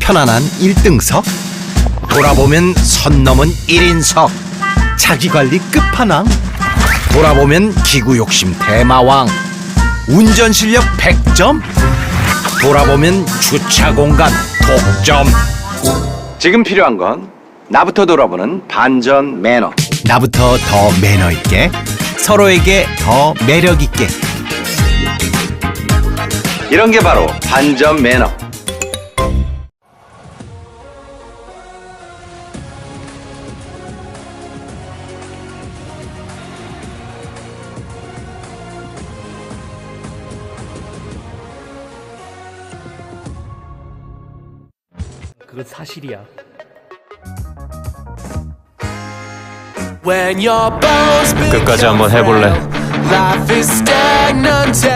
편안한 1등석, 돌아보면 선 넘은 1인석, 자기관리 끝판왕, 돌아보면 기구 욕심 대마왕, 운전 실력 100점, 돌아보면 주차 공간 독점. 지금 필요한 건 나부터 돌아보는 반전 매너. 나부터 더 매너 있게, 서로에게 더 매력 있게. 이런 게 바로 반전 매너. 그건 사실이야. 끝까지 한번 해볼래.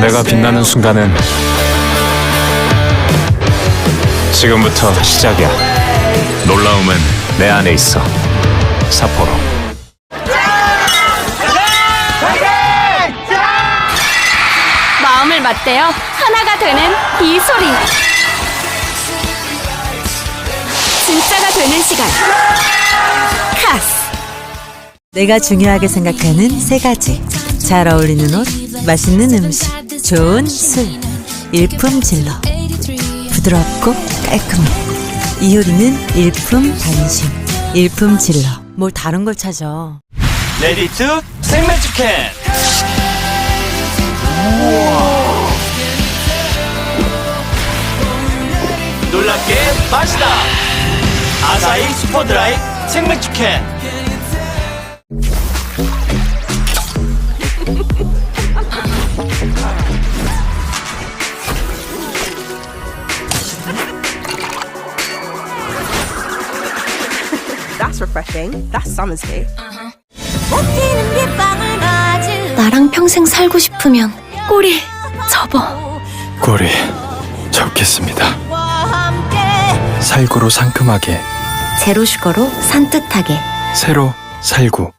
내가 빛나는 순간은 지금부터 시작이야. 놀라움은 내 안에 있어. 사포로. 마음을 맞대어 하나가 되는 이 소리. 진짜가 되는 시간. 카스. 내가 중요하게 생각하는 세 가지. 잘 어울리는 옷, 맛있는 음식, 좋은 술, 일품질러. 부드럽고 깔끔해. 이효리는 일품 단심, 일품질러. 뭘 다른 걸 찾아. 레디 투 생맥주캔. 놀랍게 맛있다. 아사히 슈퍼드라이 생맥주캔. That's refreshing. That's summer's tea. 나랑 평생 살고 싶으면 꼬리 접어. 꼬리 접겠습니다. 살구로 상큼하게, 제로 슈거로 산뜻하게. 새로 살구.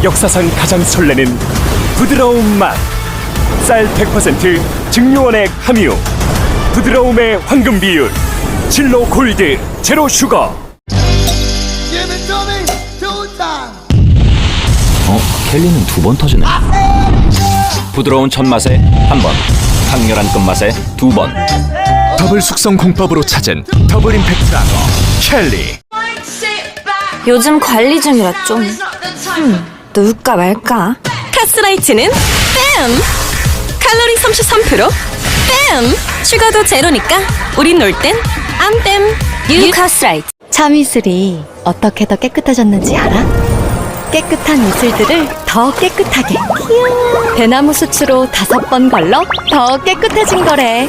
역사상 가장 설레는 부드러운 맛. 쌀 100% 증류원액 함유. 부드러움의 황금 비율. 진로 골드 제로 슈거. 켈리는 2번 터지네. 부드러운 첫 맛에 1번, 강렬한 끝맛에 2번. 더블 숙성 공법으로 찾은 더블 임팩트 라거 켈리. 요즘 관리 중이라 좀 누울까 말까. 카스라이트는 뺨! 칼로리 33%, 뺨! 슈가도 제로니까 우린 놀 땐 안 뺨! 뉴 카스라이트. 참이슬이 어떻게 더 깨끗해졌는지 알아? 깨끗한 이슬들을 더 깨끗하게. 대나무 수치로 5번 걸러 더 깨끗해진 거래.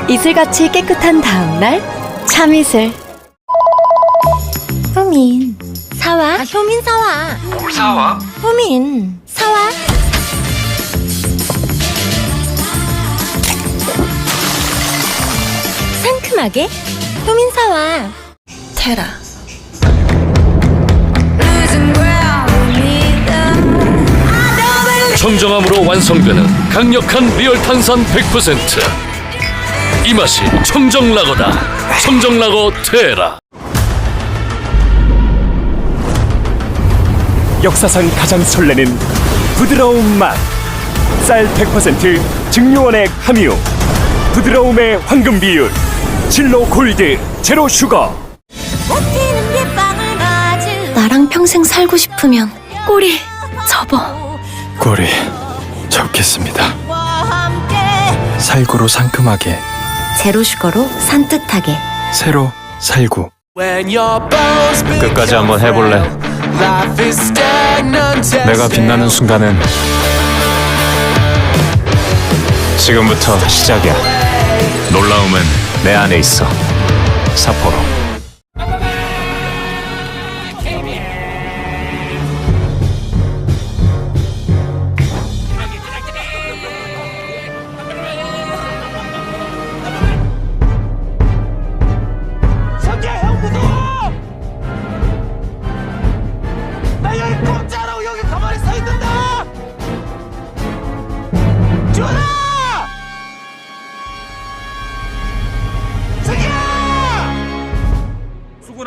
이슬같이 깨끗한 다음날 참이슬. 효민 사와. 효민 사와. 사와? 효민 사와. 상큼하게 효민 사와. 테라. 청정함으로 완성되는 강력한 리얼 탄산 100%. 이 맛이 청정라거다. 청정라거 테라. 역사상 가장 설레는 부드러운 맛. 쌀 100% 증류원액 함유. 부드러움의 황금 비율. 진로 골드 제로 슈거. 나랑 평생 살고 싶으면 꼬리 접어. 꼬리 접겠습니다. 살구로 상큼하게, 제로 슈거로 산뜻하게. 새로 살구. 끝까지 한번 해볼래. 내가 빛나는 순간은 지금부터 시작이야. 놀라움은 내 안에 있어. 사포로.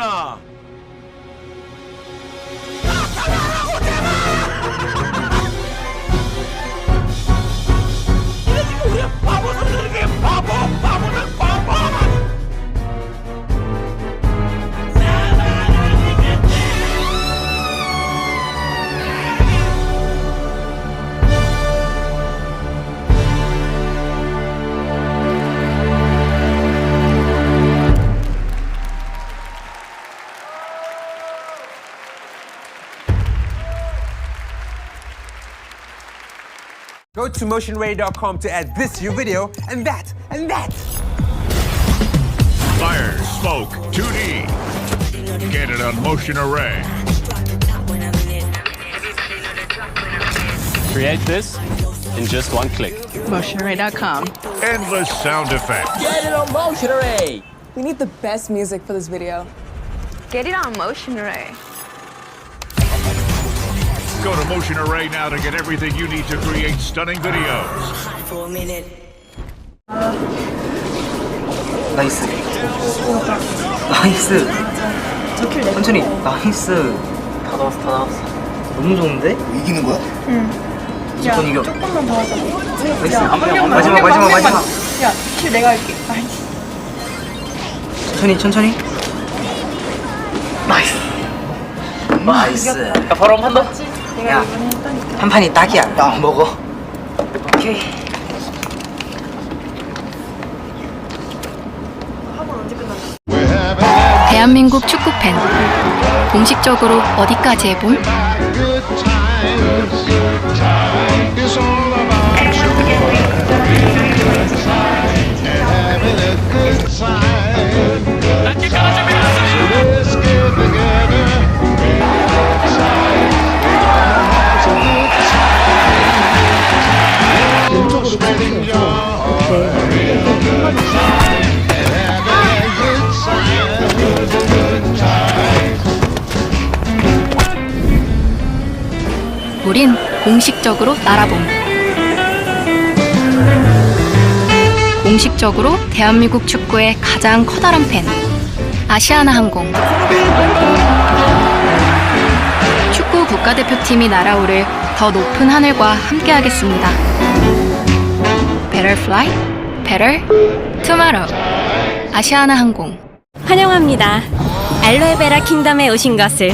하는구나. Go to motionray.com to add this to your video and that and that. Fire, smoke, 2D. Get it on Motion Array. Create this in just one click. Motionarray.com. Endless sound effects. Get it on Motion Array. We need the best music for this video. Get it on Motion Array. Go to Motion Array now to get everything you need to create stunning videos. 나이스. 나이스. 천천히. 나이스. 다 나왔어. 너무 좋은데? 이기는 거야? 응. 무조건 이겨. 조금만 더 하자. 나이스. 마지막. 야, 킬 내가 할게. 천천히. 나이스. 야, 바로 한 판 더? 야, 한 판이 딱이야. 야, 먹어. 오케이. 대한민국 축구팬 공식적으로 어디까지 해봄? 우린 공식적으로 날아봄. 공식적으로 대한민국 축구의 가장 커다란 팬 아시아나항공. 축구 국가대표팀이 날아오를 더 높은 하늘과 함께하겠습니다. Better fly, better tomorrow. 아시아나항공. 환영합니다. 알로에베라 킹덤에 오신 것을.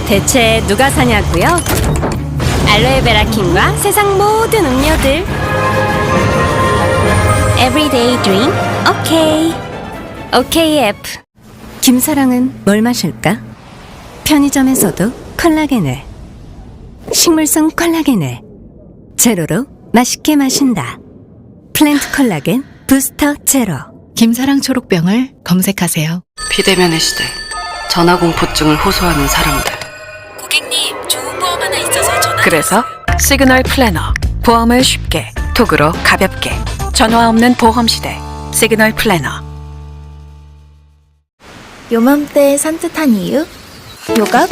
대체 누가 사냐고요? 알로에베라 킹과 세상 모든 음료들. Everyday drink, OK. OKF. 김사랑은 뭘 마실까? 편의점에서도 콜라겐을. 식물성 콜라겐을. 제로로 맛있게 마신다. 플랜트 콜라겐 부스터 제로. 김사랑 초록병을 검색하세요. 비대면의 시대. 전화공포증을 호소하는 사람들. 고객님, 좋은 보험 하나 있어서 전화. 그래서 시그널 플래너. 보험을 쉽게, 톡으로 가볍게. 전화 없는 보험 시대. 시그널 플래너. 요맘때 산뜻한 이유? 요것?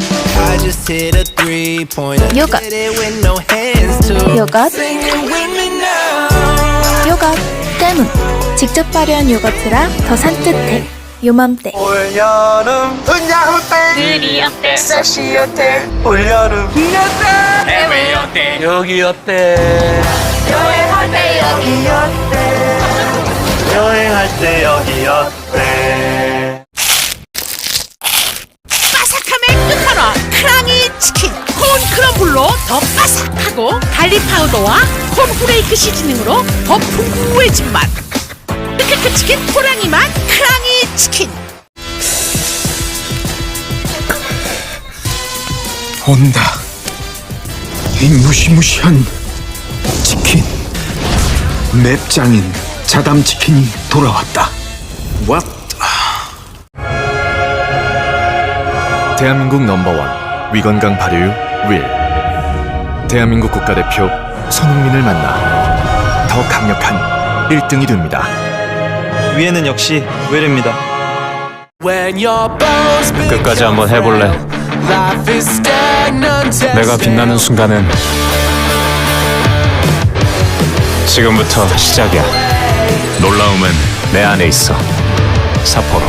요것 때문. 직접 발효한 요거트라 더 산뜻해. 요맘때. 올여름 은야호때 들이 어때? 섹시 어때 올여름 해외 어때? 여기 어때? 여행할 때 여기 어때 여행할 때 여기 어때 바삭함의 끝판왕 크랑이 치킨 콘 크럼블로 더 바삭하고 갈릭 파우더와 콘 후레이크 시즈닝으로 더 풍부해진 맛. 크크 치킨 호랑이 맛 크랑이 치킨. 온다. 이 무시무시한 치킨. 맵장인 자담 치킨이 돌아왔다. 대한민국 넘버원 위건강 발효유 윌. 대한민국 국가대표 손흥민을 만나 더 강력한 1등이 됩니다. 위에는 역시 웰입니다. 끝까지 한번 해볼래. 내가 빛나는 순간은 지금부터 시작이야. 놀라움은 내 안에 있어. 사포로.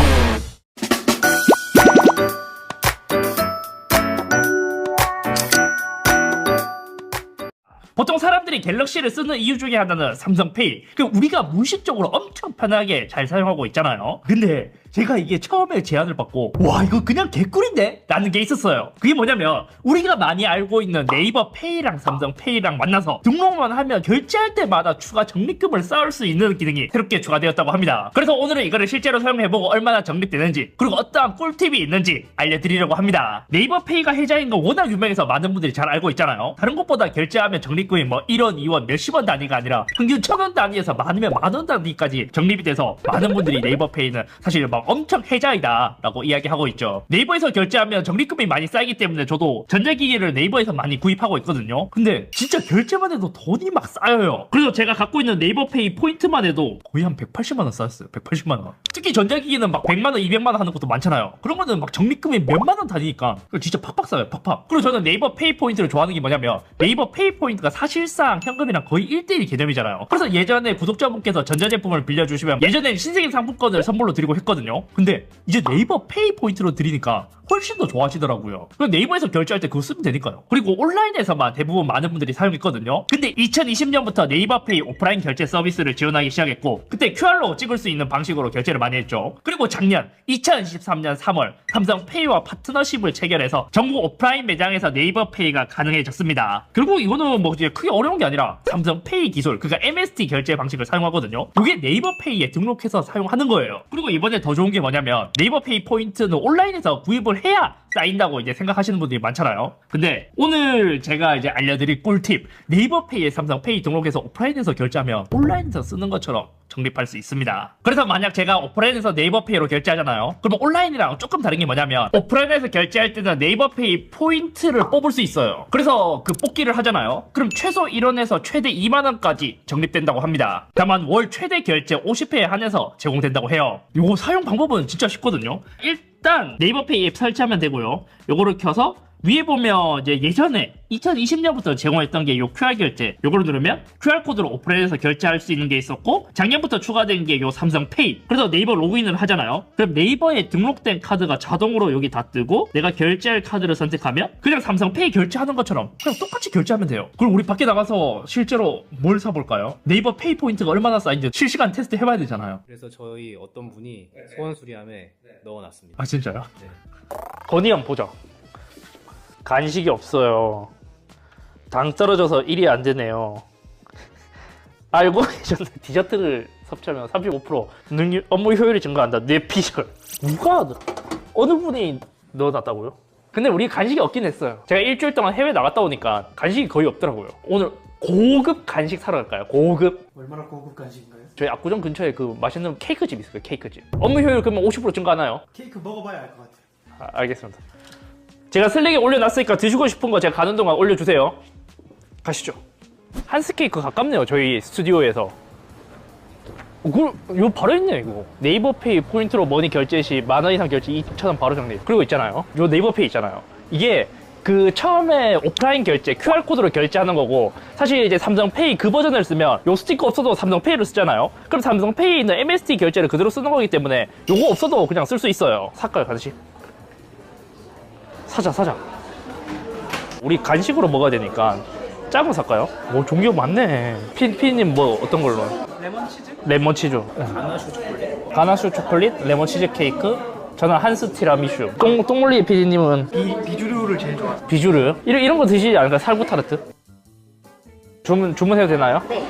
보통 사람들이 갤럭시를 쓰는 이유 중에 하나는 삼성페이. 우리가 무의식적으로 엄청 편하게 잘 사용하고 있잖아요. 근데 제가 이게 처음에 제안을 받고 와 이거 그냥 개꿀인데? 라는 게 있었어요. 그게 뭐냐면 우리가 많이 알고 있는 네이버 페이랑 삼성페이랑 만나서 등록만 하면 결제할 때마다 추가 적립금을 쌓을 수 있는 기능이 새롭게 추가되었다고 합니다. 그래서 오늘은 이거를 실제로 사용해보고 얼마나 적립되는지 그리고 어떠한 꿀팁이 있는지 알려드리려고 합니다. 네이버 페이가 혜자인 거 워낙 유명해서 많은 분들이 잘 알고 있잖아요. 다른 것보다 결제하면 적립금이 뭐 1원, 2원, 몇십원 단위가 아니라 평균 1000원 단위에서 많으면 만원 단위까지 적립이 돼서 많은 분들이 네이버 페이는 사실 막 엄청 혜자이다 라고 이야기하고 있죠. 네이버에서 결제하면 적립금이 많이 쌓이기 때문에 저도 전자기기를 네이버에서 많이 구입하고 있거든요. 근데 진짜 결제만 해도 돈이 막 쌓여요. 그래서 제가 갖고 있는 네이버페이 포인트만 해도 거의 한 180만원 쌓였어요. 180만원. 특히 전자기기는 막 100만원, 200만원 하는 것도 많잖아요. 그런 거는 막 적립금이 몇만원 단위니까 진짜 팍팍 쌓여요. 팍팍. 그리고 저는 네이버 페이 포인트를 좋아하는 게 뭐냐면 네이버 페이 포인트가 사실상 현금이랑 거의 1대1 개념이잖아요. 그래서 예전에 구독자분께서 전자제품을 빌려주시면 예전엔 신세계 상품권을 선물로 드리고 했거든요. 근데 이제 네이버 페이 포인트로 드리니까 훨씬 더 좋아하시더라고요. 네이버에서 결제할 때 그거 쓰면 되니까요. 그리고 온라인에서만 대부분 많은 분들이 사용했거든요. 근데 2020년부터 네이버 페이 오프라인 결제 서비스를 지원하기 시작했고 그때 QR로 찍을 수 있는 방식으로 결제를 많이 했죠. 그리고 작년 2023년 3월 삼성페이와 파트너십을 체결해서 전국 오프라인 매장에서 네이버 페이가 가능해졌습니다. 결국 이거는 뭐 이제 크게 어려운 게 아니라 삼성페이 기술 그러니까 MST 결제 방식을 사용하거든요. 이게 네이버 페이에 등록해서 사용하는 거예요. 그리고 이번에 더 좋은 게 뭐냐면 네이버 페이 포인트는 온라인에서 구입을 해야 쌓인다고 이제 생각하시는 분들이 많잖아요. 근데 오늘 제가 이제 알려드릴 꿀팁 네이버 페이에 삼성페이 등록해서 오프라인에서 결제하면 온라인에서 쓰는 것처럼 적립할 수 있습니다. 그래서 만약 제가 오프라인에서 네이버 페이로 결제하잖아요. 그러면 온라인이랑 조금 다른 게 뭐냐면 오프라인에서 결제할 때는 네이버 페이 포인트를 뽑을 수 있어요. 그래서 그 뽑기를 하잖아요. 그럼 최소 1원에서 최대 2만원까지 적립된다고 합니다. 다만 월 최대 결제 50회에 한해서 제공된다고 해요. 이거 사용 방법은 진짜 쉽거든요. 일단 네이버 페이 앱 설치하면 되고요. 요거를 켜서 위에 보면 이제 예전에 2020년부터 제공했던 게 요 QR 결제 요거를 누르면 QR코드로 오프라인에서 결제할 수 있는 게 있었고 작년부터 추가된 게 요 삼성페이. 그래서 네이버 로그인을 하잖아요. 그럼 네이버에 등록된 카드가 자동으로 여기 다 뜨고 내가 결제할 카드를 선택하면 그냥 삼성페이 결제하는 것처럼 그냥 똑같이 결제하면 돼요. 그럼 우리 밖에 나가서 실제로 뭘 사볼까요? 네이버 페이 포인트가 얼마나 쌓인지 실시간 테스트 해봐야 되잖아요. 그래서 저희 어떤 분이 소원 수리함에 넣어놨습니다. 아 진짜요? 네. 건의 한번 보자. 간식이 없어요. 당 떨어져서 일이 안 되네요. 알고 계셨나요? 디저트를 섭취하면 35% 업무 효율이 증가한다. 뇌피셜. 누가 어느 분이 넣어놨다고요? 근데 우리 간식이 없긴 했어요. 제가 일주일 동안 해외 나갔다 오니까 간식이 거의 없더라고요. 오늘 고급 간식 사러 갈까요? 고급. 얼마나 고급 간식인가요? 저희 압구정 근처에 그 맛있는 케이크집 있어요. 케이크집. 업무 효율 그러면 50% 증가하나요? 케이크 먹어봐야 알 것 같아요. 아, 알겠습니다. 제가 슬랙에 올려놨으니까 드시고 싶은 거 제가 가는 동안 올려주세요. 가시죠. 한스케이크 가깝네요. 저희 스튜디오에서. 이거 바로 있네 이거. 네이버페이 포인트로 머니 결제 시 만원 이상 결제 2,000원 바로 적립. 그리고 있잖아요. 요 네이버페이 있잖아요. 이게 그 처음에 오프라인 결제 QR코드로 결제하는 거고 사실 이제 삼성페이 그 버전을 쓰면 요 스티커 없어도 삼성페이를 쓰잖아요. 그럼 삼성페이에 있는 MST 결제를 그대로 쓰는 거기 때문에 요거 없어도 그냥 쓸 수 있어요. 살까요 간식? 사자. 우리 간식으로 먹어야 되니까 작은 거 살까요? 뭐 종류가 많네. 피디님 뭐 어떤 걸로? 레몬치즈. 가나슈 초콜릿. 가나슈 초콜릿, 레몬치즈 케이크. 저는 한스 티라미슈. 똥물리 피디님은 비주류를 제일 좋아해요. 비주류? 이런 거 드시지 않을까요? 살구 타르트? 주문해도 되나요? 네.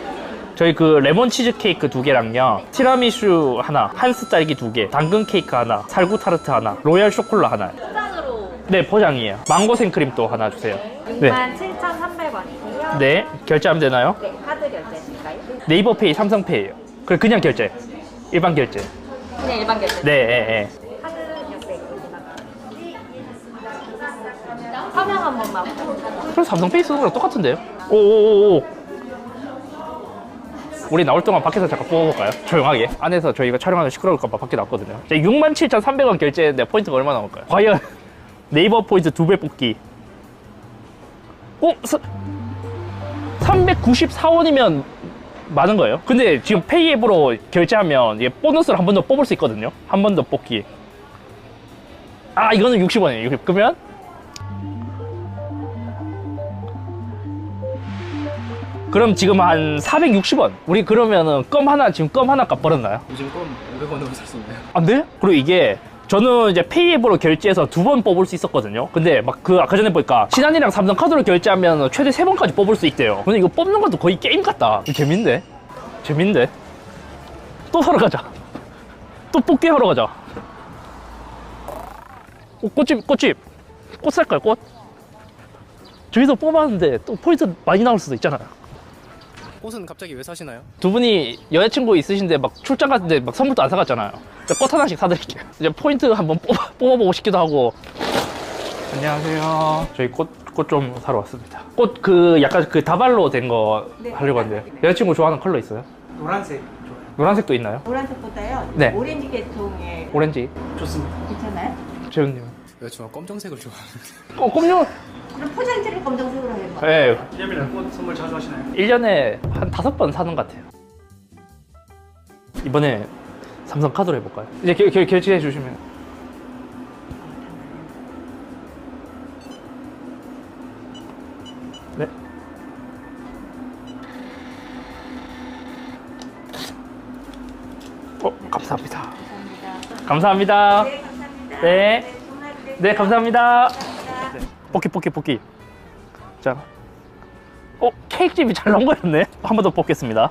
저희 그 레몬 치즈 케이크 2개랑요, 티라미슈 하나, 한스 딸기 2개, 당근 케이크 하나, 살구 타르트 하나, 로얄 쇼콜라 하나. 포장으로. 네, 포장이에요. 망고 생크림 또 하나 주세요. 67,300원이고요. 네, 결제하면 되나요? 네, 카드 결제실까요? 네이버페이, 삼성페이예요. 그냥 결제. 일반 결제. 그냥 일반 결제. 네, 카드 옆에 있습니다. 서명 한 번만. 그럼 삼성페이 쓰는 거랑 똑같은데요? 오오오오. 우리 나올 동안 밖에서 잠깐 뽑아볼까요? 조용하게. 안에서 저희가 촬영하면 시끄러울까봐 밖에 나왔거든요. 67,300원 결제했는데 포인트가 얼마 나올까요? 과연 네이버 포인트 2배 뽑기. 394원이면 많은 거예요. 근데 지금 페이 앱으로 결제하면 보너스를 한 번 더 뽑을 수 있거든요. 한 번 더 뽑기. 아, 이거는 60원이에요. 그러면 그럼 지금 한 460원. 우리 그러면은 껌 하나 지금 껌 하나 값 벌었나요? 요즘 껌 500원으로 살 수 있나요? 안 돼요? 그리고 이게 저는 이제 페이앱으로 결제해서 2번 뽑을 수 있었거든요. 근데 막 그 아까 전에 보니까 신한이랑 삼성카드로 결제하면 최대 3번까지 뽑을 수 있대요. 근데 이거 뽑는 것도 거의 게임 같다. 재밌는데? 재밌는데? 또 사러 가자. 또 뽑기 하러 가자. 꽃집 꽃 살까요? 꽃? 저기서 뽑았는데 또 포인트 많이 나올 수도 있잖아요. 꽃은 갑자기 왜 사시나요? 두 분이 여자친구 있으신데 막 출장 갔는데 막 선물도 안 사갔잖아요. 꽃 하나씩 사드릴게요. 이제 포인트 한번 뽑아보고 싶기도 하고. 안녕하세요. 저희 꽃 좀 사러 왔습니다. 꽃 그 약간 그 다발로 된 거 하려고 하는데 여자친구 좋아하는 컬러 있어요? 노란색 좋아요. 노란색도 있나요? 노란색보다요. 네. 오렌지 계통의 오렌지. 좋습니다. 괜찮아요? 재훈님. 여자친구가 검정색을 좋아하는데. 꼼요. 그럼 포장지를 검정색으로 해봐. 네. 기념일날 꽃 선물 자주 하시나요? 1년에 한 5번 사는 것 같아요. 이번에 삼성 카드로 해볼까요? 이제 결제해 주시면. 네. 감사합니다. 감사합니다. 네. 네, 감사합니다. 네. 뽑기. 자. 케이크집이 잘 나온 거였네. 한 번 더 뽑겠습니다.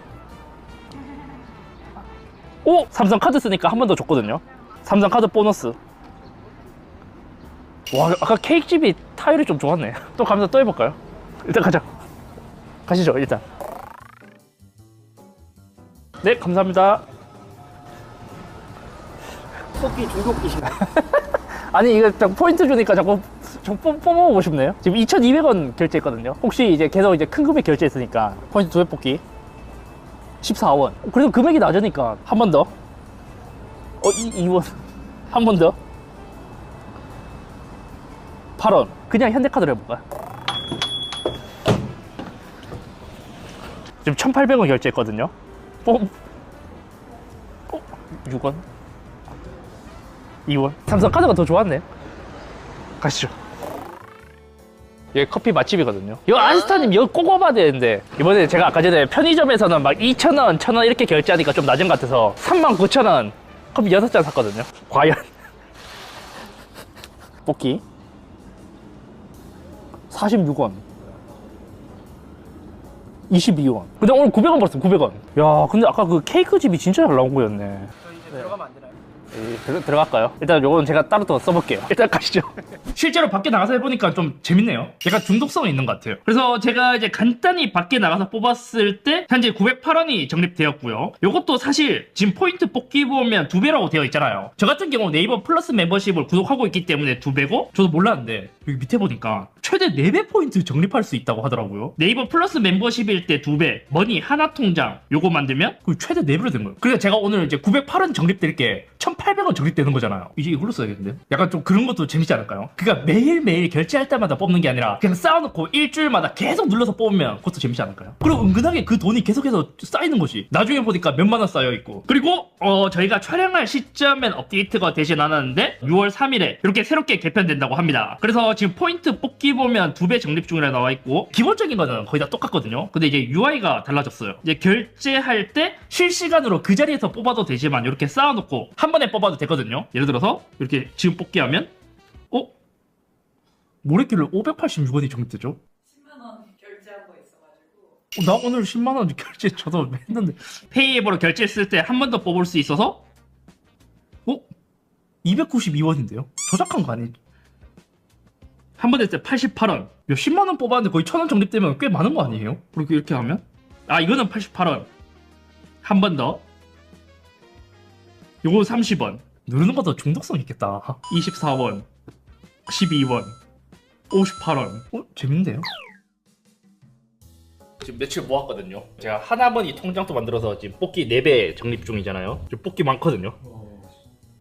오! 삼성카드 쓰니까 한 번 더 줬거든요. 삼성카드 보너스. 와, 아까 케이크집이 타율이 좀 좋았네. 또 가면서 또 해볼까요? 일단 가자. 가시죠, 일단. 네, 감사합니다. 뽑기 중독이시나요? 아니, 이거 포인트 주니까 자꾸 뽑아보고 싶네요. 지금 2,200원 결제했거든요. 혹시 이제 계속 이제 큰 금액 결제했으니까 포인트 2회 뽑기 14원. 그래도 금액이 낮으니까 한 번 더. 2원. 한 번 더. 8원. 그냥 현대카드로 해볼까요? 지금 1,800원 결제했거든요. 6원. 2원. 삼성카드가 더 좋았네. 가시죠. 여기 커피 맛집이거든요. 이거 안스타님 이거 꼭 와봐야 되는데 이번에 제가 아까 전에 편의점에서는 막 2,000원, 1,000원 이렇게 결제하니까 좀 낮은 것 같아서 39,000원 커피 6잔 샀거든요. 과연 뽑기 46원 22원. 근데 오늘 900원 벌었어. 900원. 야, 근데 아까 그 케이크 집이 진짜 잘 나온 거였네. 저 이제 들어가면 안 되나요? 들어갈까요? 일단 요거는 제가 따로 더 써볼게요. 일단 가시죠. 실제로 밖에 나가서 해보니까 좀 재밌네요. 약간 중독성이 있는 것 같아요. 그래서 제가 이제 간단히 밖에 나가서 뽑았을 때 현재 908원이 적립되었고요. 요것도 사실 지금 포인트 뽑기 보면 2배라고 되어 있잖아요. 저 같은 경우 네이버 플러스 멤버십을 구독하고 있기 때문에 2배고 저도 몰랐는데 여기 밑에 보니까 최대 4배 포인트 적립할 수 있다고 하더라고요. 네이버 플러스 멤버십일 때 2배, 머니 하나 통장 요거 만들면 그 최대 4배로 된 거예요. 그래서 제가 오늘 이제 908원 적립될 게 1,800원 적립되는 거잖아요. 이제 이걸로 써야겠는데? 약간 좀 그런 것도 재밌지 않을까요? 그러니까 매일매일 결제할 때마다 뽑는 게 아니라 그냥 쌓아놓고 일주일마다 계속 눌러서 뽑으면 그것도 재밌지 않을까요? 그리고 은근하게 그 돈이 계속해서 쌓이는 거지. 나중에 보니까 몇만 원 쌓여있고. 그리고 저희가 촬영할 시점엔 업데이트가 되진 않았는데 6월 3일에 이렇게 새롭게 개편된다고 합니다. 그래서 지금 포인트 뽑기 보면 2배 적립 중이라 나와있고 기본적인 거는 거의 다 똑같거든요. 근데 이제 UI가 달라졌어요. 이제 결제할 때 실시간으로 그 자리에서 뽑아도 되지만 이렇게 쌓아놓고 한 번에 뽑아도 되거든요. 예를 들어서 이렇게 지금 뽑기하면 모래길로 586원이 적립되죠? 10만원 결제한 거 있어가지고 나 오늘 10만원 결제 저도 했는데 페이앱으로 결제했을 때 한 번 더 뽑을 수 있어서 292원인데요? 조작한 거 아니에요? 한 번 했을 때 88원. 10만원 뽑았는데 거의 1,000원 적립되면 꽤 많은 거 아니에요? 그렇게 이렇게 하면? 이거는 88원. 한 번 더. 요거 30원. 누르는 것도 중독성 있겠다. 24원. 12원. 58원. 재밌는데요? 지금 며칠 모았거든요. 제가 하나번이 통장도 만들어서 지금 뽑기 4배 적립 중이잖아요. 지금 뽑기 많거든요.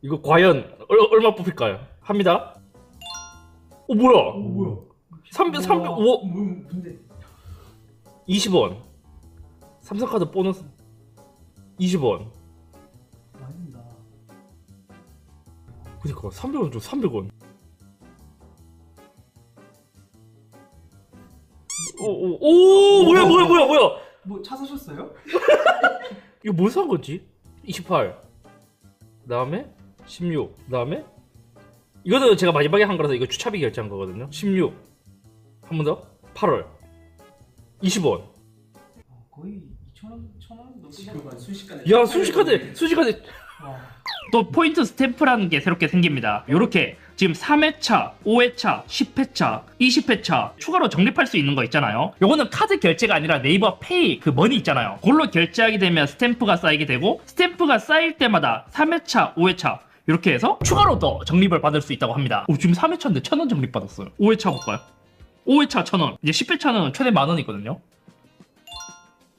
이거 과연 얼마 뽑힐까요? 합니다. 뭐야? 305. 20원. 삼성카드 보너스 20원. 그니까 300원 줘. 300원. 오 뭐야 뭐 차 사셨어요? 이거 뭐 산 거지? 28. 그 다음에 16. 그 다음에 이거는 제가 마지막에 한 거라서 이거 주차비 결제한 거거든요. 16. 한 번 더. 8월. 20원. 거의 2,000원, 1,000원 넘게 순식간에. 야, 순식간에. 또 포인트 스탬프라는 게 새롭게 생깁니다. 요렇게 지금 3회차, 5회차, 10회차, 20회차 추가로 적립할 수 있는 거 있잖아요. 요거는 카드 결제가 아니라 네이버 페이 그 머니 있잖아요. 그걸로 결제하게 되면 스탬프가 쌓이게 되고, 스탬프가 쌓일 때마다 3회차, 5회차 이렇게 해서 추가로 더 적립을 받을 수 있다고 합니다. 지금 3회차인데 1,000원 적립 받았어요. 5회차 볼까요? 5회차 1,000원. 이제 10회차는 최대 10,000원이거든요.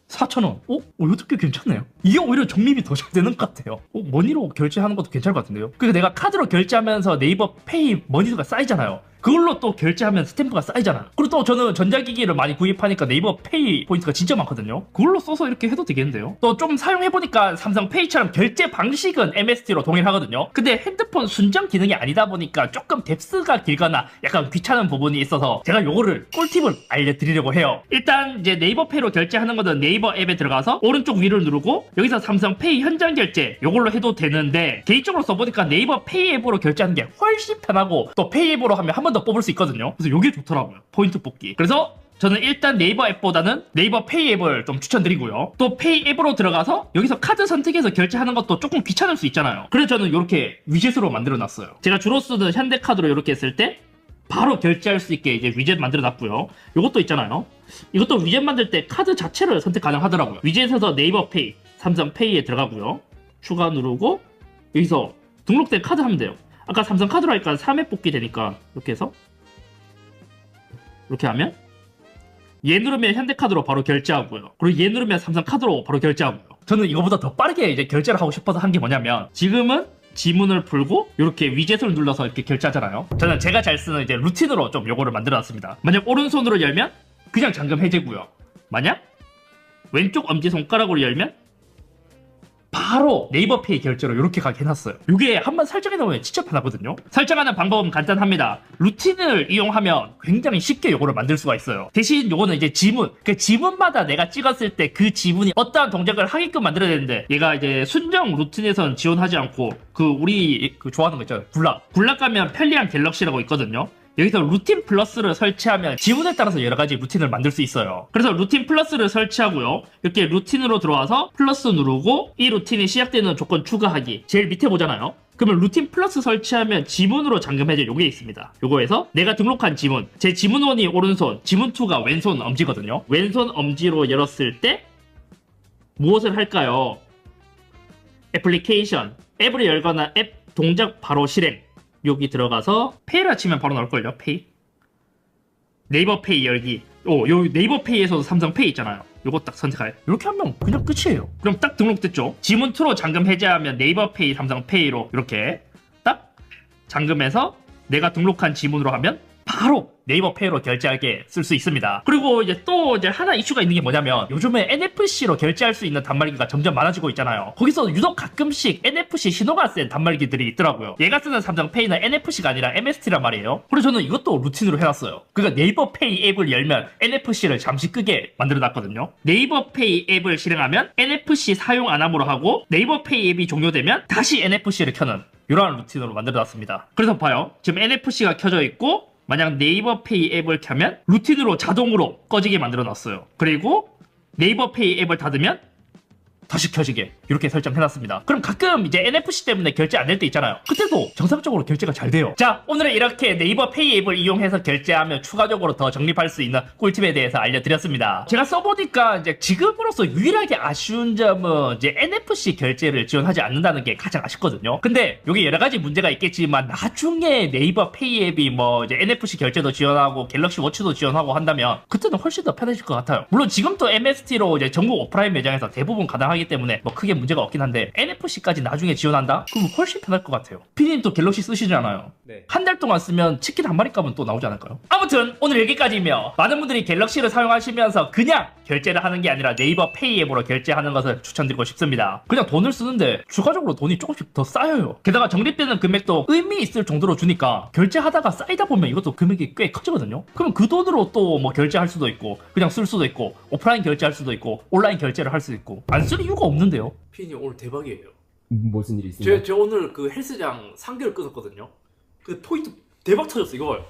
4,000원. 이것도 꽤 괜찮네요. 이게 오히려 적립이 더 잘 되는 것 같아요. 머니로 결제하는 것도 괜찮을 것 같은데요. 그러니까 내가 카드로 결제하면서 네이버 페이 머니가 쌓이잖아요. 그걸로 또 결제하면 스탬프가 쌓이잖아요. 그리고 또 저는 전자기기를 많이 구입하니까 네이버 페이 포인트가 진짜 많거든요. 그걸로 써서 이렇게 해도 되겠는데요. 또 좀 사용해보니까 삼성페이처럼 결제 방식은 MST로 동일하거든요. 근데 핸드폰 순정 기능이 아니다 보니까 조금 뎁스가 길거나 약간 귀찮은 부분이 있어서 제가 요거를 꿀팁을 알려드리려고 해요. 일단 이제 네이버 페이로 결제하는 거는 네이버 앱에 들어가서 오른쪽 위를 누르고 여기서 삼성페이 현장 결제 요걸로 해도 되는데, 개인적으로 써보니까 네이버 페이 앱으로 결제하는 게 훨씬 편하고, 또 페이 앱으로 하면 한 번 더 뽑을 수 있거든요. 그래서 요게 좋더라고요. 포인트 뽑기. 그래서 저는 일단 네이버 앱보다는 네이버 페이 앱을 좀 추천드리고요. 또 페이 앱으로 들어가서 여기서 카드 선택해서 결제하는 것도 조금 귀찮을 수 있잖아요. 그래서 저는 이렇게 위젯으로 만들어 놨어요. 제가 주로 쓰는 현대카드로 이렇게 했을 때 바로 결제할 수 있게 이제 위젯 만들어 놨고요. 요것도 있잖아요. 이것도 위젯 만들 때 카드 자체를 선택 가능하더라고요. 위젯에서 네이버 페이, 삼성 페이에 들어가고요. 추가 누르고 여기서 등록된 카드 하면 돼요. 아까 삼성 카드로 하니까 3회 뽑기 되니까 이렇게 해서 이렇게 하면 얘 누르면 현대카드로 바로 결제하고요. 그리고 얘 누르면 삼성카드로 바로 결제하고요. 저는 이거보다 더 빠르게 이제 결제를 하고 싶어서 한 게 뭐냐면, 지금은 지문을 풀고 이렇게 위젯을 눌러서 이렇게 결제하잖아요. 저는 제가 잘 쓰는 이제 루틴으로 좀 요거를 만들어놨습니다. 만약 오른손으로 열면 그냥 잠금 해제고요. 만약 왼쪽 엄지손가락으로 열면 바로 네이버 페이 결제로 이렇게 가게 해놨어요. 이게 한번 설정해 놓으면 진짜 편하거든요. 설정하는 방법은 간단합니다. 루틴을 이용하면 굉장히 쉽게 요거를 만들 수가 있어요. 대신 요거는 이제 지문, 그 지문마다 내가 찍었을 때 그 지문이 어떠한 동작을 하게끔 만들어야 되는데, 얘가 이제 순정 루틴에선 지원하지 않고 우리 좋아하는 거 있잖아요. 굴락 가면 편리한 갤럭시라고 있거든요. 여기서 루틴 플러스를 설치하면 지문에 따라서 여러 가지 루틴을 만들 수 있어요. 그래서 루틴 플러스를 설치하고요. 이렇게 루틴으로 들어와서 플러스 누르고 이 루틴이 시작되는 조건 추가하기. 제일 밑에 보잖아요. 그러면 루틴 플러스 설치하면 지문으로 잠금 해제 요게 있습니다. 요거에서 내가 등록한 지문, 제 지문1이 오른손, 지문2가 왼손 엄지거든요. 왼손 엄지로 열었을 때 무엇을 할까요? 애플리케이션, 앱을 열거나 앱 동작 바로 실행. 여기 들어가서 페이라 치면 바로 나올걸요. 페이, 네이버 페이 열기. 여기 네이버 페이에서도 삼성 페이 있잖아요. 요거 딱 선택할. 이렇게 하면 그냥 끝이에요. 그럼 딱 등록됐죠. 지문2로 잠금 해제하면 네이버 페이, 삼성 페이로 이렇게 딱 잠금해서 내가 등록한 지문으로 하면 바로 네이버 페이로 결제하게 쓸 수 있습니다. 그리고 이제 또 하나 이슈가 있는 게 뭐냐면, 요즘에 NFC로 결제할 수 있는 단말기가 점점 많아지고 있잖아요. 거기서 유독 가끔씩 NFC 신호가 센 단말기들이 있더라고요. 얘가 쓰는 삼성페이는 NFC가 아니라 MST란 말이에요. 그래서 저는 이것도 루틴으로 해놨어요. 그러니까 네이버 페이 앱을 열면 NFC를 잠시 끄게 만들어놨거든요. 네이버 페이 앱을 실행하면 NFC 사용 안 함으로 하고, 네이버 페이 앱이 종료되면 다시 NFC를 켜는 이러한 루틴으로 만들어놨습니다. 그래서 봐요. 지금 NFC가 켜져 있고, 만약 네이버 페이 앱을 켜면 루틴으로 자동으로 꺼지게 만들어 놨어요. 그리고 네이버 페이 앱을 닫으면 다시 켜지게 이렇게 설정해놨습니다. 그럼 가끔 이제 NFC 때문에 결제 안 될 때 있잖아요. 그때도 정상적으로 결제가 잘 돼요. 자, 오늘은 이렇게 네이버 페이 앱을 이용해서 결제하면 추가적으로 더 적립할 수 있는 꿀팁에 대해서 알려드렸습니다. 제가 써보니까 이제 지금으로서 유일하게 아쉬운 점은 이제 NFC 결제를 지원하지 않는다는 게 가장 아쉽거든요. 근데 여기 여러 가지 문제가 있겠지만, 나중에 네이버 페이 앱이 이제 NFC 결제도 지원하고 갤럭시 워치도 지원하고 한다면 그때는 훨씬 더 편해질 것 같아요. 물론 지금도 MST로 이제 전국 오프라인 매장에서 대부분 가능하기 때문에 크게 문제가 없긴 한데, NFC까지 나중에 지원한다? 그럼 훨씬 편할 것 같아요. 피디님 또 갤럭시 쓰시잖아요. 네. 한 달 동안 쓰면 치킨 한 마리 값은 또 나오지 않을까요? 아무튼 아무튼 오늘 여기까지이며 많은 분들이 갤럭시를 사용하시면서 그냥 결제를 하는 게 아니라 네이버 페이 앱으로 결제하는 것을 추천드리고 싶습니다. 그냥 돈을 쓰는데 추가적으로 돈이 조금씩 더 쌓여요. 게다가 적립되는 금액도 의미 있을 정도로 주니까 결제하다가 쌓이다 보면 이것도 금액이 꽤 커지거든요. 그럼 그 돈으로 또 뭐 결제할 수도 있고 그냥 쓸 수도 있고 오프라인 결제할 수도 있고 온라인 결제를 할 수도 있고 안 쓸 이유가 없는데요. 피디님 오늘 대박이에요. 무슨 일이 있어요? 제 오늘 그 헬스장 3개월 끊었거든요. 그 포인트 대박 터졌어 이걸.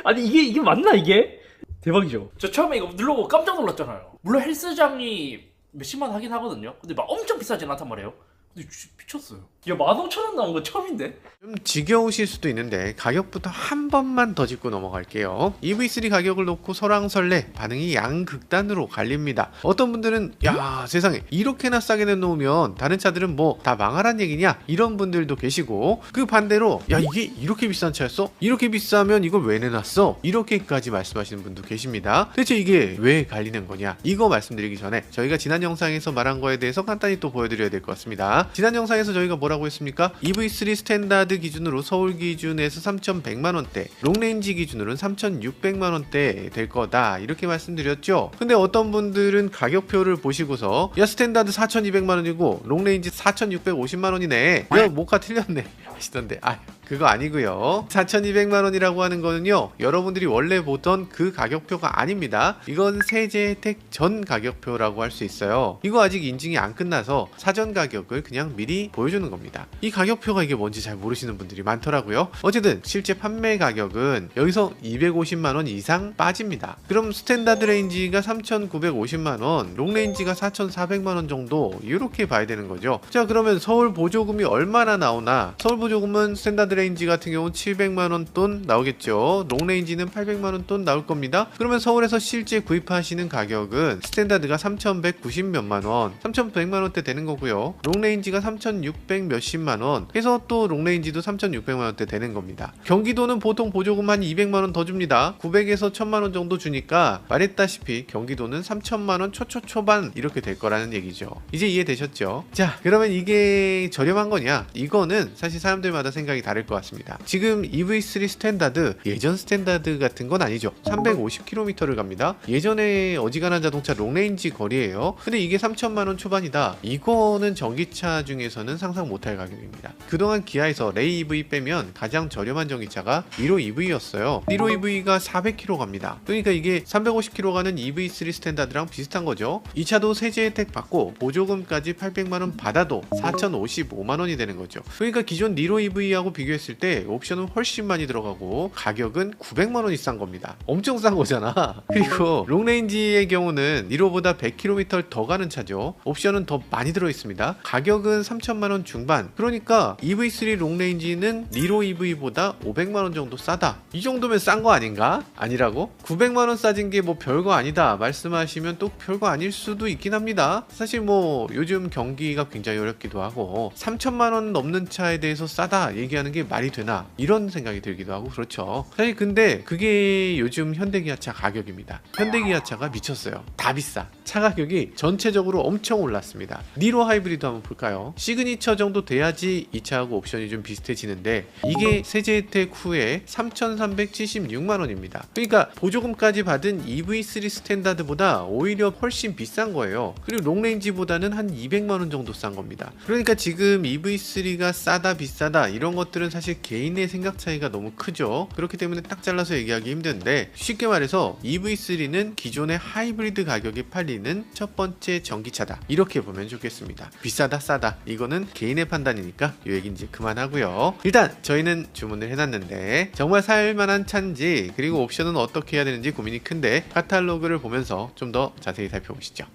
아니 이게 맞나 이게? 대박이죠. 저 처음에 이거 누르고 깜짝 놀랐잖아요. 물론 헬스장이 몇십만 하긴 하거든요. 근데 막 엄청 비싸진 않단 말이에요. 근데 미쳤어요. 야 15,000원 나온 거 처음인데? 좀 지겨우실 수도 있는데 가격부터 한 번만 더 짚고 넘어갈게요. EV3 가격을 놓고 설왕설래 반응이 양극단으로 갈립니다. 어떤 분들은 야 세상에 이렇게나 싸게 내놓으면 다른 차들은 뭐 다 망하란 얘기냐 이런 분들도 계시고, 그 반대로 야 이게 이렇게 비싼 차였어? 이렇게 비싸면 이걸 왜 내놨어? 이렇게까지 말씀하시는 분도 계십니다. 대체 이게 왜 갈리는 거냐, 이거 말씀드리기 전에 저희가 지난 영상에서 말한 거에 대해서 간단히 또 보여드려야 될 것 같습니다. 지난 영상에서 저희가 뭐라고 했습니까? EV3 스탠다드 기준으로 서울 기준에서 3,100만원대, 롱레인지 기준으로는 3,600만원대 될 거다 이렇게 말씀드렸죠. 근데 어떤 분들은 가격표를 보시고서 야 스탠다드 4,200만원이고 롱레인지 4,650만원이네, 야 모카 틀렸네 하시던데, 아유 그거 아니고요. 4,200만원이라고 하는 거는요 여러분들이 원래 보던 그 가격표가 아닙니다. 이건 세제 혜택 전 가격표라고 할 수 있어요. 이거 아직 인증이 안 끝나서 사전 가격을 그냥 미리 보여주는 겁니다. 이 가격표가 이게 뭔지 잘 모르시는 분들이 많더라고요. 어쨌든 실제 판매 가격은 여기서 250만원 이상 빠집니다. 그럼 스탠다드 레인지가 3,950만원, 롱레인지가 4,400만원 정도 이렇게 봐야 되는 거죠. 자 그러면 서울 보조금이 얼마나 나오나, 서울 보조금은 스탠다드 레인지 같은 경우는 700만원 돈 나오겠죠. 롱레인지는 800만원 돈 나올 겁니다. 그러면 서울에서 실제 구입하시는 가격은 스탠다드가 3,190몇만원, 3,100만원대 되는 거고요. 롱레인지가 3,600 몇십만원 해서 또 롱레인지도 3,600만원대 되는 겁니다. 경기도는 보통 보조금 한 200만원 더 줍니다. 900에서 1000만원 정도 주니까 말했다시피 경기도는 3,000만원 초초초반 이렇게 될 거라는 얘기죠. 이제 이해되셨죠? 자 그러면 이게 저렴한 거냐? 이거는 사실 사람들마다 생각이 다를 것 같습니다. 지금 EV3 스탠다드 예전 스탠다드 같은 건 아니죠. 350km를 갑니다. 예전에 어지간한 자동차 롱레인지 거리예요. 근데 이게 3,000만원 초반이다. 이거는 전기차 중에서는 상상 못할 가격입니다. 그동안 기아에서 레이 EV 빼면 가장 저렴한 전기차가 니로 EV였어요. 니로 EV가 400km 갑니다. 그러니까 이게 350km 가는 EV3 스탠다드랑 비슷한 거죠. 이 차도 세제 혜택 받고 보조금까지 800만원 받아도 4,055만원이 되는 거죠. 그러니까 기존 니로 EV하고 비교했을 때 옵션은 훨씬 많이 들어가고 가격은 900만원이 싼 겁니다. 엄청 싼 거잖아. 그리고 롱레인지의 경우는 니로보다 100km 더 가는 차죠. 옵션은 더 많이 들어있습니다. 가격은 3,000만원 중반. 그러니까 EV3 롱레인지는 니로 EV보다 500만원 정도 싸다. 이 정도면 싼 거 아닌가? 아니라고? 900만원 싸진 게 뭐 별거 아니다 말씀하시면 또 별거 아닐 수도 있긴 합니다. 사실 뭐 요즘 경기가 굉장히 어렵기도 하고 3,000만원 넘는 차에 대해서 싸다 얘기하는 게 말이 되나 이런 생각이 들기도 하고 그렇죠. 사실 근데 그게 요즘 현대기아차 가격입니다. 현대기아차가 미쳤어요. 다 비싸. 차 가격이 전체적으로 엄청 올랐습니다. 니로 하이브리드 한번 볼까요? 시그니처 정도 돼야지 이 차하고 옵션이 좀 비슷해지는데 이게 세제 혜택 후에 3,376만원입니다. 그러니까 보조금까지 받은 EV3 스탠다드보다 오히려 훨씬 비싼 거예요. 그리고 롱레인지보다는 한 200만원 정도 싼 겁니다. 그러니까 지금 EV3가 싸다 비싸다 이런 것들은 사실 개인의 생각 차이가 너무 크죠. 그렇기 때문에 딱 잘라서 얘기하기 힘든데, 쉽게 말해서 EV3는 기존의 하이브리드 가격에 팔리는 첫 번째 전기차다 이렇게 보면 좋겠습니다. 비싸다 싸다 이거는 개인의 판단이니까 이 얘기 이제 그만하고요. 일단 저희는 주문을 해놨는데 정말 살만한 차인지 그리고 옵션은 어떻게 해야 되는지 고민이 큰데 카탈로그를 보면서 좀 더 자세히 살펴보시죠.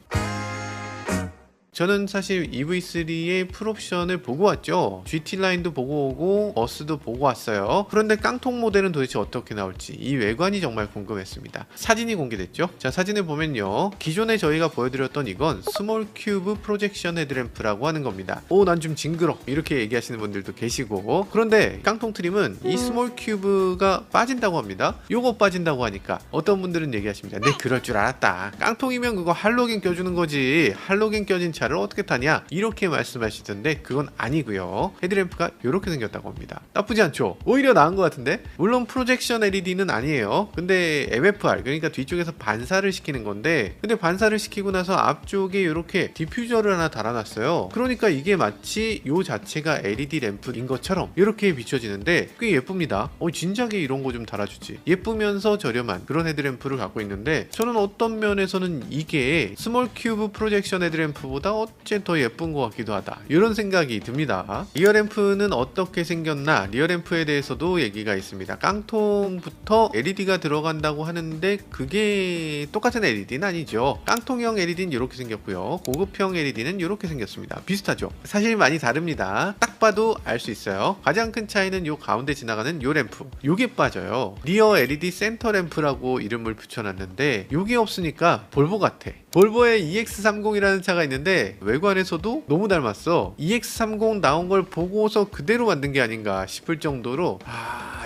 저는 사실 EV3의 풀옵션을 보고 왔죠. GT라인도 보고 오고 버스도 보고 왔어요. 그런데 깡통 모델은 도대체 어떻게 나올지 이 외관이 정말 궁금했습니다. 사진이 공개됐죠. 자 사진을 보면요, 기존에 저희가 보여드렸던 이건 스몰 큐브 프로젝션 헤드램프라고 하는 겁니다. 오 난 좀 징그러 이렇게 얘기하시는 분들도 계시고, 그런데 깡통 트림은 이 스몰 큐브가 빠진다고 합니다. 요거 빠진다고 하니까 어떤 분들은 얘기하십니다. 네 그럴 줄 알았다. 깡통이면 그거 할로겐 껴주는 거지. 할로겐 껴진 차 차를 어떻게 타냐 이렇게 말씀하시던데 그건 아니고요. 헤드램프가 이렇게 생겼다고 합니다. 나쁘지 않죠? 오히려 나은 것 같은데? 물론 프로젝션 LED는 아니에요. 근데 MFR 그러니까 뒤쪽에서 반사를 시키는 건데, 근데 반사를 시키고 나서 앞쪽에 이렇게 디퓨저를 하나 달아놨어요. 그러니까 이게 마치 요 자체가 LED 램프인 것처럼 이렇게 비춰지는데 꽤 예쁩니다. 진작에 이런 거 좀 달아주지. 예쁘면서 저렴한 그런 헤드램프를 갖고 있는데, 저는 어떤 면에서는 이게 스몰 큐브 프로젝션 헤드램프보다 어째 더 예쁜 것 같기도 하다, 이런 생각이 듭니다. 리어램프는 어떻게 생겼나, 리어램프에 대해서도 얘기가 있습니다. 깡통부터 LED가 들어간다고 하는데 그게 똑같은 LED는 아니죠. 깡통형 LED는 이렇게 생겼고요, 고급형 LED는 이렇게 생겼습니다. 비슷하죠? 사실 많이 다릅니다. 딱 봐도 알 수 있어요. 가장 큰 차이는 요 가운데 지나가는 요 램프, 요게 빠져요. 리어 LED 센터 램프라고 이름을 붙여놨는데 요게 없으니까 볼보 같아. 볼보의 EX30이라는 차가 있는데 외관에서도 너무 닮았어. EX30 나온 걸 보고서 그대로 만든 게 아닌가 싶을 정도로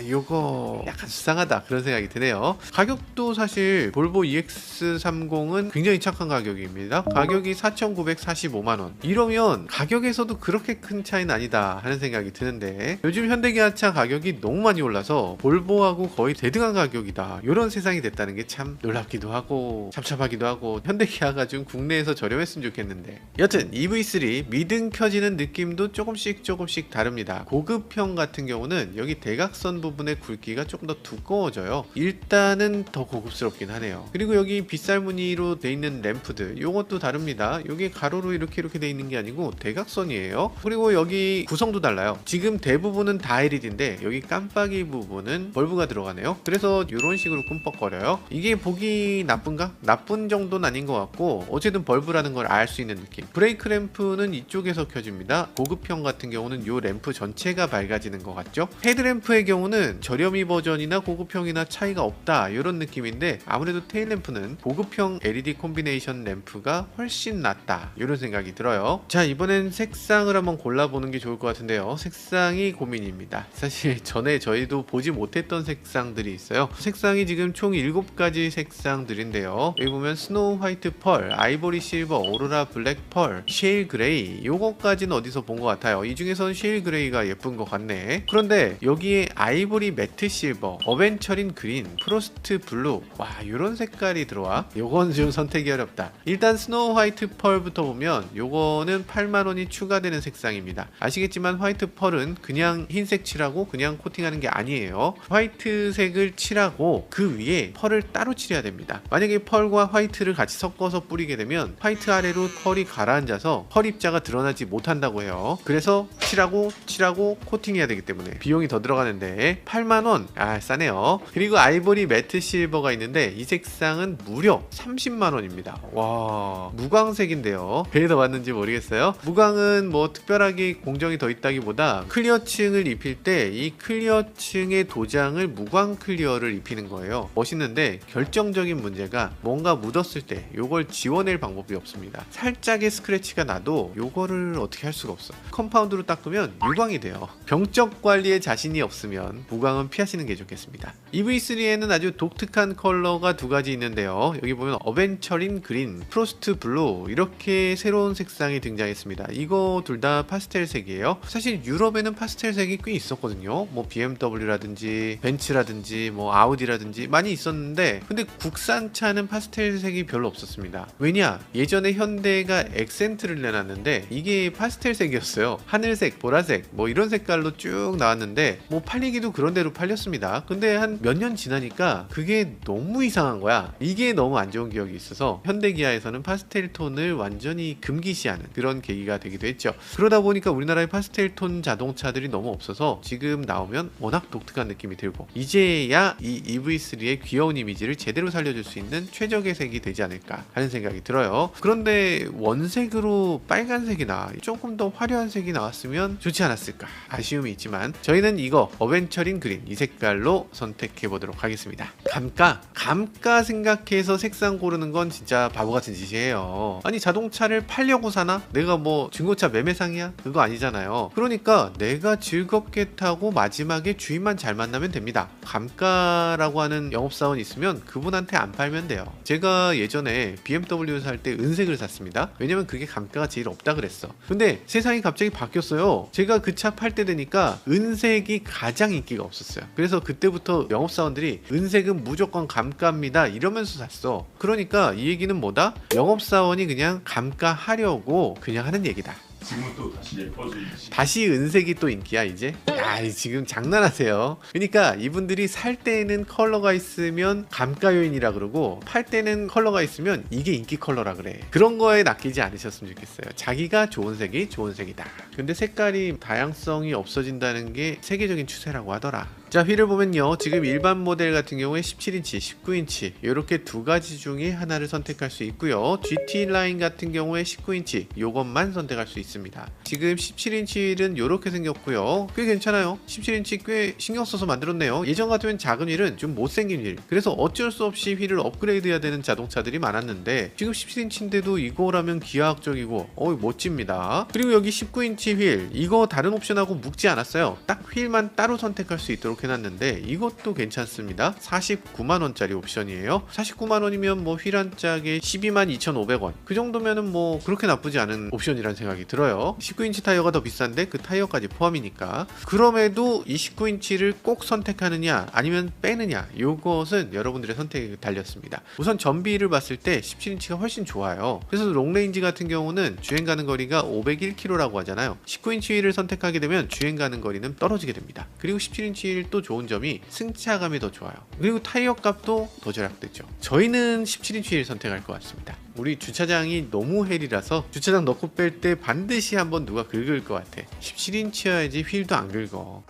요거 약간 수상하다 그런 생각이 드네요. 가격도 사실 볼보 EX30은 굉장히 착한 가격입니다. 가격이 4,945만원. 이러면 가격에서도 그렇게 큰 차이는 아니다 하는 생각이 드는데, 요즘 현대기아차 가격이 너무 많이 올라서 볼보하고 거의 대등한 가격이다, 이런 세상이 됐다는 게 참 놀랍기도 하고 참참하기도 하고, 현대기아가 좀 국내에서 저렴했으면 좋겠는데. 여튼 EV3 미등 켜지는 느낌도 조금씩 다릅니다. 고급형 같은 경우는 여기 대각선 부분의 굵기가 조금 더 두꺼워져요. 일단은 더 고급스럽긴 하네요. 그리고 여기 빗살 무늬로 돼 있는 램프들, 요것도 다릅니다. 요게 가로로 이렇게 돼 있는 게 아니고 대각선이에요. 그리고 여기 구성도 달라요. 지금 대부분은 다 LED인데 여기 깜빡이 부분은 벌브가 들어가네요. 그래서 이런 식으로 꿈뻑거려요. 이게 보기 나쁜가? 나쁜 정도는 아닌 것 같고, 어쨌든 벌브라는 걸 알 수 있는 느낌. 브레이크 램프는 이쪽에서 켜집니다. 고급형 같은 경우는 요 램프 전체가 밝아지는 것 같죠? 헤드램프의 경우는 저렴이 버전이나 고급형이나 차이가 없다, 이런 느낌인데 아무래도 테일램프는 고급형 LED 콤비네이션 램프가 훨씬 낫다, 이런 생각이 들어요. 자, 이번엔 색상을 한번 골라보는 게 좋을 것 같은데요. 색상이 고민입니다. 사실 전에 저희도 보지 못했던 색상들이 있어요. 색상이 지금 총 7가지 색상들인데요. 여기 보면 스노우 화이트 펄, 아이보리 실버, 오로라 블랙 펄, 쉐일 그레이, 요거까지는 어디서 본 것 같아요. 이 중에서는 쉐일 그레이가 예쁜 것 같네. 그런데 여기에 아이보리 매트 실버, 어벤처린 그린, 프로스트 블루, 와, 요런 색깔이 들어와. 요건 좀 선택이 어렵다. 일단 스노우 화이트 펄부터 보면 요거는 8만원이 추가되는 색상입니다. 아시겠지만 화이트 펄은 그냥 흰색 칠하고 그냥 코팅하는 게 아니에요. 화이트색을 칠하고 그 위에 펄을 따로 칠해야 됩니다. 만약에 펄과 화이트를 같이 섞어서 뿌리게 되면 화이트 아래로 펄이 가라앉아서 펄 입자가 드러나지 못한다고 해요. 그래서 칠하고 코팅해야 되기 때문에 비용이 더 들어가는데 8만원, 싸네요. 그리고 아이보리 매트 실버가 있는데 이 색상은 무려 30만원입니다. 와, 무광색인데요. 왜 더 맞는지 모르겠어요. 무광은 뭐 특별하게 공정이 더 있다기보다 클리어층을 입힐 때 이 클리어층의 도장을 무광 클리어를 입히는 거예요. 멋있는데 결정적인 문제가 뭔가 묻었을 때 요걸 지워낼 방법이 없습니다. 살짝의 스크래치가 나도 요거를 어떻게 할 수가 없어. 컴파운드로 닦으면 유광이 돼요. 병적 관리에 자신이 없으면 무광은 피하시는 게 좋겠습니다. EV3에는 아주 독특한 컬러가 2가지 있는데요. 여기 보면 어벤처린 그린, 프로스트 블루, 이렇게 새로운 색상이 등장했습니다. 이거 둘 다 파스텔색이에요. 사실 유럽에는 파스텔색이 꽤 있었거든요. 뭐 BMW라든지 벤츠라든지 뭐 아우디라든지 많이 있었는데, 근데 국산차는 파스텔색이 별로 없었습니다. 왜냐? 예전에 현대가 엑센트를 내놨는데 이게 파스텔색이었어요. 하늘색, 보라색 뭐 이런 색깔로 쭉 나왔는데 뭐 팔리기도 그런 대로 팔렸습니다. 근데 한 몇 년 지나니까 그게 너무 이상한 거야. 이게 너무 안 좋은 기억이 있어서 현대기아에서는 파스텔 톤을 완전히 금기시하는 그런 계기가 되기도 했죠. 그러다 보니까 우리나라에 파스텔 톤 자동차들이 너무 없어서 지금 나오면 워낙 독특한 느낌이 들고, 이제야 이 EV3의 귀여운 이미지를 제대로 살려줄 수 있는 최적의 색이 되지 않을까 하는 생각이 들어요. 그런데 원색으로 빨간색이나 조금 더 화려한 색이 나왔으면 좋지 않았을까 아쉬움이 있지만, 저희는 이거 어벤처 철인 그린 이 색깔로 선택해 보도록 하겠습니다. 감가 생각해서 색상 고르는 건 진짜 바보 같은 짓이에요. 아니 자동차를 팔려고 사나? 내가 뭐 중고차 매매상이야? 그거 아니잖아요. 그러니까 내가 즐겁게 타고 마지막에 주인만 잘 만나면 됩니다. 감가라고 하는 영업사원 있으면 그분한테 안 팔면 돼요. 제가 예전에 BMW 살 때 은색을 샀습니다. 왜냐면 그게 감가가 제일 없다 그랬어. 근데 세상이 갑자기 바뀌었어요. 제가 그 차 팔 때 되니까 은색이 가장 인기가 없었어요. 그래서 그때부터 영업사원들이 은색은 무조건 감가입니다 이러면서 샀어. 그러니까 이 얘기는 뭐다? 영업사원이 그냥 감가하려고 그냥 하는 얘기다. 지금은 또 다시 예뻐지지. 다시 은색이 또 인기야 이제? 야 지금 장난하세요. 그러니까 이분들이 살 때는 컬러가 있으면 감가 요인이라 그러고 팔 때는 컬러가 있으면 이게 인기 컬러라 그래. 그런 거에 낚이지 않으셨으면 좋겠어요. 자기가 좋은 색이 좋은 색이다. 근데 색깔이 다양성이 없어진다는 게 세계적인 추세라고 하더라. 자, 휠을 보면요, 지금 일반 모델 같은 경우에 17인치, 19인치 이렇게 두 가지 중에 하나를 선택할 수 있고요. GT 라인 같은 경우에 19인치 요것만 선택할 수 있습니다. 지금 17인치 휠은 이렇게 생겼고요. 꽤 괜찮아요. 17인치 꽤 신경 써서 만들었네요. 예전 같으면 작은 휠은 좀 못생긴 휠, 그래서 어쩔 수 없이 휠을 업그레이드 해야 되는 자동차들이 많았는데 지금 17인치인데도 이거라면 기하학적이고 멋집니다. 그리고 여기 19인치 휠, 이거 다른 옵션하고 묶지 않았어요. 딱 휠만 따로 선택할 수 있도록 해놨는데 이것도 괜찮습니다. 49만원짜리 옵션이에요. 49만원이면 뭐 휠 한 짝에 122,500원, 그 정도면은 뭐 그렇게 나쁘지 않은 옵션이라는 생각이 들어요. 19인치 타이어가 더 비싼데 그 타이어까지 포함이니까. 그럼에도 이 19인치를 꼭 선택하느냐 아니면 빼느냐, 이것은 여러분들의 선택에 달렸습니다. 우선 전비를 봤을 때 17인치가 훨씬 좋아요. 그래서 롱레인지 같은 경우는 주행 가는 거리가 501km라고 하잖아요. 19인치 휠을 선택하게 되면 주행 가는 거리는 떨어지게 됩니다. 그리고 17인치 휠 또 좋은 점이 승차감이 더 좋아요. 그리고 타이어 값도 더 절약되죠. 저희는 17인치 휠 선택할 것 같습니다. 우리 주차장이 너무 헬이라서 주차장 넣고 뺄 때 반드시 한번 누가 긁을 것 같아. 17인치여야지 휠도 안 긁어.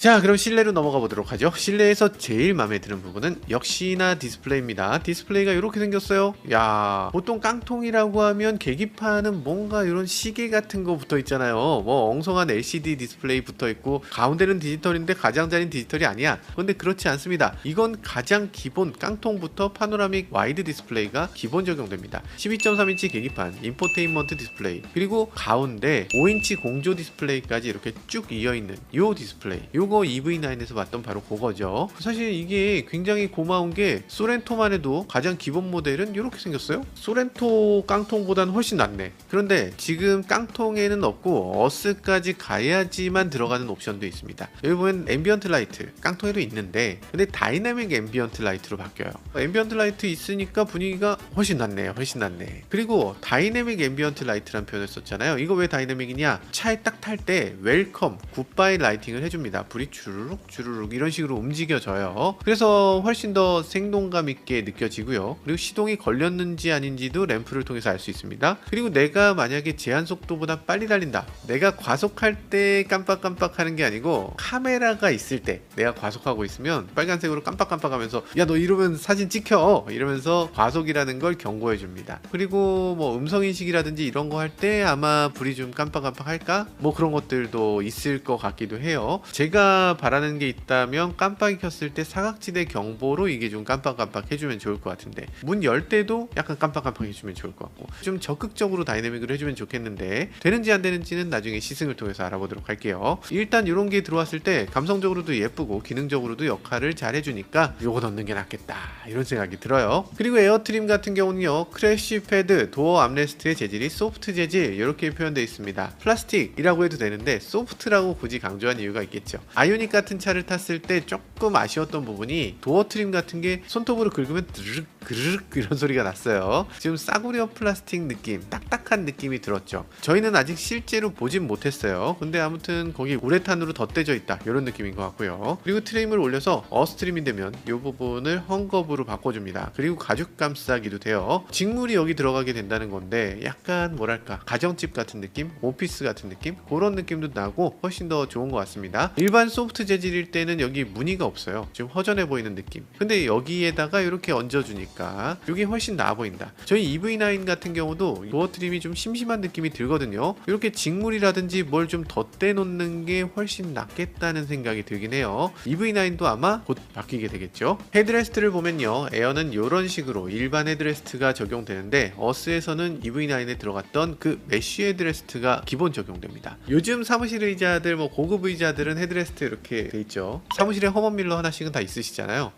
자, 그럼 실내로 넘어가 보도록 하죠. 실내에서 제일 마음에 드는 부분은 역시나 디스플레이입니다. 디스플레이가 이렇게 생겼어요. 야, 보통 깡통이라고 하면 계기판은 뭔가 이런 시계 같은 거 붙어 있잖아요. 뭐 엉성한 LCD 디스플레이 붙어 있고 가운데는 디지털인데 가장자리는 디지털이 아니야. 근데 그렇지 않습니다. 이건 가장 기본 깡통부터 파노라믹 와이드 디스플레이가 기본 적용됩니다. 12.3인치 계기판, 인포테인먼트 디스플레이, 그리고 가운데 5인치 공조 디스플레이까지 이렇게 쭉 이어있는 요 디스플레이, 요거 EV9에서 봤던 바로 그거죠. 사실 이게 굉장히 고마운 게 소렌토만 해도 가장 기본 모델은 이렇게 생겼어요. 소렌토 깡통보다는 훨씬 낫네. 그런데 지금 깡통에는 없고 어스까지 가야지만 들어가는 옵션도 있습니다. 여기 보면 앰비언트 라이트 깡통에도 있는데 근데 다이내믹 앰비언트 라이트로 바뀌어요. 앰비언트 라이트 있으니까 분위기가 훨씬 낫네요. 훨씬 낫네. 그리고 다이내믹 앰비언트 라이트란 표현을 썼잖아요. 이거 왜 다이내믹이냐? 차에 딱 탈 때 웰컴, 굿바이 라이팅을 해줍니다. 불이 주르륵 이런 식으로 움직여져요. 그래서 훨씬 더 생동감 있게 느껴지고요. 그리고 시동이 걸렸는지 아닌지도 램프를 통해서 알 수 있습니다. 그리고 내가 만약에 제한 속도보다 빨리 달린다, 내가 과속할 때 깜빡깜빡 하는 게 아니고 카메라가 있을 때 내가 과속하고 있으면 빨간색으로 깜빡깜빡 하면서 야 너 이러면 사진 찍혀 이러면서 과속이라는 걸 경고해 줍니다. 그리고 뭐 음성인식이라든지 이런 거 할 때 아마 불이 좀 깜빡깜빡 할까? 뭐 그런 것들도 있을 것 같기도 해요. 제가 바라는 게 있다면 깜빡이 켰을 때 사각지대 경보로 이게 좀 깜빡깜빡 해주면 좋을 것 같은데, 문 열 때도 약간 깜빡깜빡 해주면 좋을 것 같고, 좀 적극적으로 다이내믹으로 해주면 좋겠는데 되는지 안 되는지는 나중에 시승을 통해서 알아보도록 할게요. 일단 이런 게 들어왔을 때 감성적으로도 예쁘고 기능적으로도 역할을 잘 해주니까 요거 넣는 게 낫겠다 이런 생각이 들어요. 그리고 에어트림 같은 경우는요, 크래쉬 패드, 도어 암레스트의 재질이 소프트 재질 이렇게 표현되어 있습니다. 플라스틱이라고 해도 되는데 소프트라고 굳이 강조한 이유가 있겠죠. 아이오닉 같은 차를 탔을 때 조금 아쉬웠던 부분이 도어 트림 같은 게 손톱으로 긁으면 드르륵 그르륵 이런 소리가 났어요. 지금 싸구려 플라스틱 느낌, 딱딱한 느낌이 들었죠. 저희는 아직 실제로 보진 못했어요. 근데 아무튼 거기 우레탄으로 덧대져 있다 이런 느낌인 것 같고요. 그리고 트림을 올려서 어스트림이 되면 이 부분을 헝겊으로 바꿔줍니다. 그리고 가죽 감싸기도 돼요. 직물이 여기 들어가게 된다는 건데 약간 뭐랄까 가정집 같은 느낌, 오피스 같은 느낌, 그런 느낌도 나고 훨씬 더 좋은 것 같습니다. 일반 소프트 재질일 때는 여기 무늬가 없어요. 좀 허전해 보이는 느낌. 근데 여기에다가 이렇게 얹어주니까 이게 훨씬 나아 보인다. 저희 EV9 같은 경우도 도어 트림이 좀 심심한 느낌이 들거든요. 이렇게 직물이라든지 뭘 좀 덧대 놓는 게 훨씬 낫겠다는 생각이 들긴 해요. EV9도 아마 곧 바뀌게 되겠죠. 헤드레스트를 보면요, 에어는 이런 식으로 일반 헤드레스트가 적용되는데 어스에서는 EV9에 들어갔던 그 메쉬 헤드레스트가 기본 적용됩니다. 요즘 사무실 의자들, 뭐 고급 의자들은 헤드레스트 이렇게 돼 있죠. 사무실에 허먼밀러 하나씩은 다 있으시잖아요.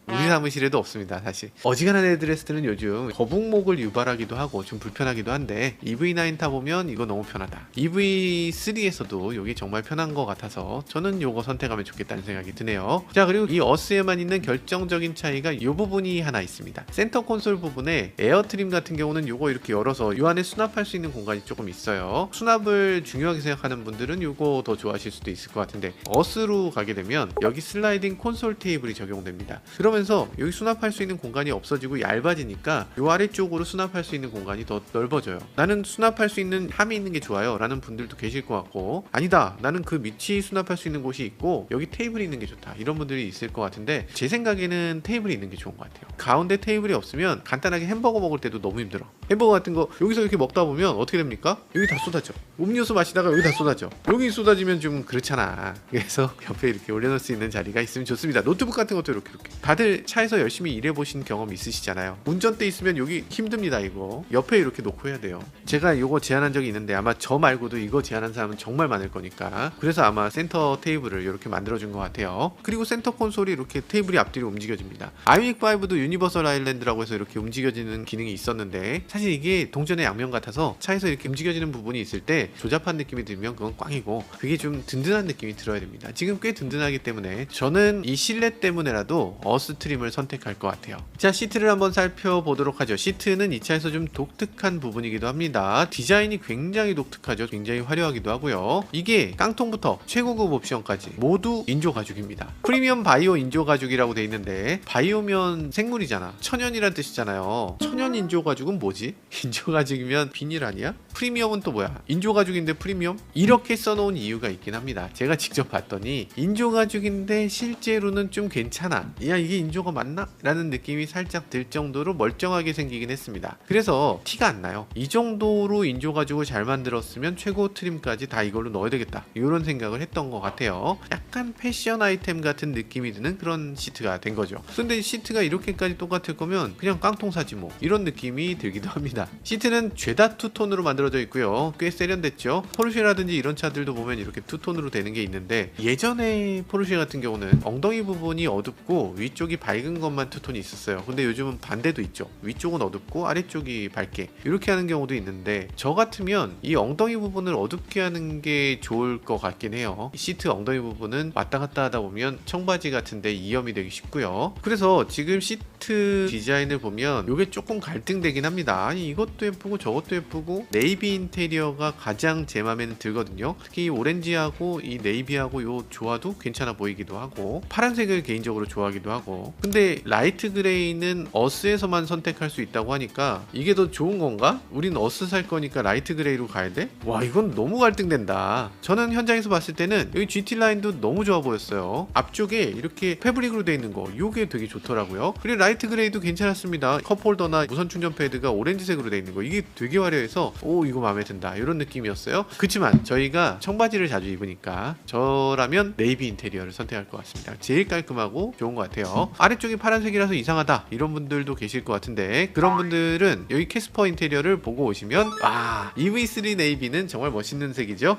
우리 사무실에도 없습니다. 사실 어지간한 헤드레스트는 요즘 거북목을 유발하기도 하고 좀 불편하기도 한데 EV9 타보면 이거 너무 편하다. EV3에서도 이게 정말 편한 것 같아서 저는 이거 선택하면 좋겠다는 생각이 드네요. 자, 그리고 이 어스에만 있는 결정적인 차이가 이 부분이 하나 있습니다. 센터 콘솔 부분에 에어트림 같은 경우는 이거 이렇게 열어서 이 안에 수납할 수 있는 공간이 조금 있어요. 수납을 중요하게 생각하는 분들은 이거 더 좋아하실 수도 있을 것 같은데, 어스로 가게 되면 여기 슬라이딩 콘솔 테이블이 적용됩니다. 그러면서 여기 수납할 수 있는 공간이 없어지고 얇아지니까 이 아래쪽으로 수납할 수 있는 공간이 더 넓어져요. 나는 수납할 수 있는 함이 있는 게 좋아요 라는 분들도 계실 것 같고, 아니다, 나는 그 밑이 수납할 수 있는 곳이 있고 여기 테이블이 있는 게 좋다, 이런 분들이 있을 것 같은데, 제 생각에는 테이블이 있는 게 좋은 것 같아요. 가운데 테이블이 없으면 간단하게 햄버거 먹을 때도 너무 힘들어. 햄버거 같은 거 여기서 이렇게 먹다 보면 어떻게 됩니까? 여기 다 쏟아져. 음료수 마시다가 여기 다 쏟아져. 여기 쏟아지면 좀 그렇잖아. 그래서 옆에 이렇게 올려놓을 수 있는 자리가 있으면 좋습니다. 노트북 같은 것도 이렇게 다들 차에서 열심히 일해보신 경험 있으시잖아요. 운전대 있으면 여기 힘듭니다. 이거 옆에 이렇게 놓고 해야 돼요. 제가 이거 제안한 적이 있는데 아마 저 말고도 이거 제안한 사람은 정말 많을 거니까, 그래서 아마 센터 테이블을 이렇게 만들어준 것 같아요. 그리고 센터 콘솔이 이렇게 테이블이 앞뒤로 움직여집니다. 아이윅5도 유니버설 아일랜드라고 해서 이렇게 움직여지는 기능이 있었는데, 사실 이게 동전의 양면 같아서 차에서 이렇게 움직여지는 부분이 있을 때 조잡한 느낌이 들면 그건 꽝이고, 그게 좀 든든한 느낌이 들어야 됩니다. 지금 꽤 든든하기 때문에 저는 이 실내 때문에라도 어스 트림을 선택할 것 같아요. 자, 시트를 한번 살펴보도록 하죠. 시트는 이 차에서 좀 독특한 부분이기도 합니다. 디자인이 굉장히 독특하죠. 굉장히 화려하기도 하고요. 이게 깡통부터 최고급 옵션까지 모두 인조 가죽입니다. 프리미엄 바이오 인조 가죽이라고 돼 있는데, 바이오면 생물이잖아, 천연이란 뜻이잖아요. 천연 인조 가죽은 뭐지? 인조 가죽이면 비닐 아니야? 프리미엄은 또 뭐야? 인조 가죽인데 프리미엄? 이렇게 써놓은 이유가 있긴 합니다. 제가 직접 봤더니 인조 가죽인데 실제로는 좀 괜찮아, 야 이게 인조가 맞나? 라는 느낌이 살짝 들 정도로 멀쩡하게 생기긴 했습니다. 그래서 티가 안 나요. 이 정도로 인조 가죽을 잘 만들었으면 최고 트림까지 다 이걸로 넣어야 되겠다, 이런 생각을 했던 것 같아요. 약간 패션 아이템 같은 느낌이 드는 그런 시트가 된 거죠. 근데 시트가 이렇게까지 똑같을 거면 그냥 깡통 사지 뭐, 이런 느낌이 들기도 합니다. 시트는 죄다 투톤으로 만들어져 있고요. 꽤 세련됐죠. 포르쉐라든지 이런 차들도 보면 이렇게 투톤으로 되는 게 있는데, 예전에 포르쉐 같은 경우는 엉덩이 부분이 어둡고 위쪽이 밝은 것만 투톤이 있었어요. 근데 요즘은 반대도 있죠. 위쪽은 어둡고 아래쪽이 밝게, 이렇게 하는 경우도 있는데, 저 같으면 이 엉덩이 부분을 어둡게 하는 게 좋을 것 같긴 해요. 시트 엉덩이 부분은 왔다 갔다 하다 보면 청바지 같은데 이염이 되기 쉽고요. 그래서 지금 시트 디자인을 보면 이게 조금 갈등되긴 합니다. 아니 이것도 예쁘고 저것도 예쁘고, 네이비 인테리어가 가장 제 맘에는 들거든요. 특히 이 오렌지하고 이 네이비하고 요 조화도 괜찮아 보이기도 하고, 파란색을 개인적으로 좋아하기도 하고. 근데 라이트 그레이는 어스에서만 선택할 수 있다고 하니까 이게 더 좋은 건가? 우린 어스 살 거니까 라이트 그레이로 가야 돼? 와, 이건 너무 갈등된다. 저는 현장에서 봤을 때는 여기 GT 라인도 너무 좋아 보였어요. 앞쪽에 이렇게 패브릭으로 돼 있는 거, 요게 되게 좋더라고요. 그리고 라이트 그레이도 괜찮았습니다. 컵홀더나 무선 충전 패드가 오렌지색으로 돼 있는 거, 이게 되게 화려해서 오, 이거 마음에 든다, 이런 느낌이었어요. 그치만 저희가 청바지를 자주 입으니까 저라면 네이비 인테리어를 선택할 것 같습니다. 제일 깔끔하고 좋은 것 같아요. 아래쪽이 파란색이라서 이상하다, 이런 분들도 계실 것 같은데, 그런 분들은 여기 캐스퍼 인테리어를 보고 오시면, 아, EV3 네이비는 정말 멋있는 색이죠.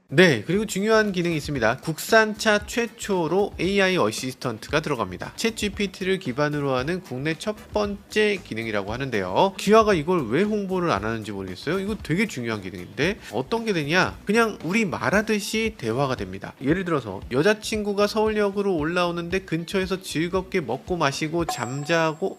네, 그리고 중요한 기능이 있습니다. 국산차 최초로 AI 어시스턴트가 들어갑니다. 챗GPT를 기반으로 하는 국내 첫 번째 기능이라고 하는데요. 기아가 이걸 왜 홍보를 안 하는지 모르겠어요. 이거 되게 중요한 기능인데, 어떤 게 되냐, 그냥 우리 말하듯이 대화가 됩니다. 예를 들어서 여자친구가 서울역으로 올라오는데 근처에서 즐겁게 먹고 마시고 잠자고,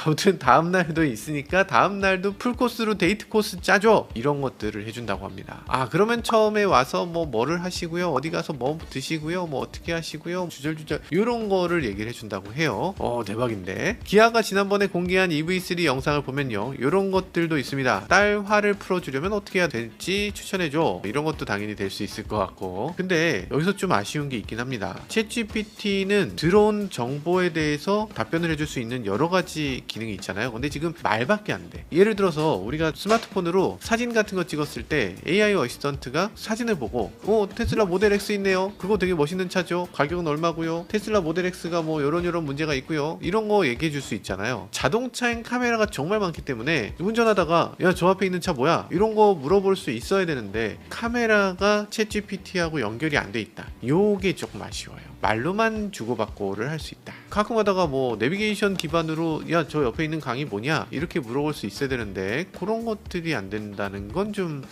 아무튼 다음날도 있으니까 다음날도 풀코스로 데이트 코스 짜줘, 이런 것들을 해준다고 합니다. 아, 그러면 처음에 와서 가서 뭐를 하시고요, 어디 가서 뭐 드시고요, 뭐 어떻게 하시고요, 주절주절 이런 거를 얘기를 해준다고 해요. 대박인데. 기아가 지난번에 공개한 EV3 영상을 보면요, 이런 것들도 있습니다. 딸 화를 풀어주려면 어떻게 해야 될지 추천해줘, 이런 것도 당연히 될 수 있을 것 같고. 근데 여기서 좀 아쉬운 게 있긴 합니다. 챗GPT는 들어온 정보에 대해서 답변을 해줄 수 있는 여러 가지 기능이 있잖아요. 근데 지금 말밖에 안 돼. 예를 들어서 우리가 스마트폰으로 사진 같은 거 찍었을 때 AI 어시스턴트가 사진을 보고 테슬라 모델 X 있네요, 그거 되게 멋있는 차죠, 가격은 얼마고요, 테슬라 모델 X가 뭐 이런 문제가 있고요, 이런 거 얘기해 줄 수 있잖아요. 자동차엔 카메라가 정말 많기 때문에 운전하다가 야, 저 앞에 있는 차 뭐야, 이런 거 물어볼 수 있어야 되는데 카메라가 챗GPT하고 연결이 안 돼 있다. 요게 조금 아쉬워요. 말로만 주고받고를 할 수 있다. 가끔 하다가 뭐 내비게이션 기반으로 야, 저 옆에 있는 강이 뭐냐, 이렇게 물어볼 수 있어야 되는데 그런 것들이 안 된다는 건 좀,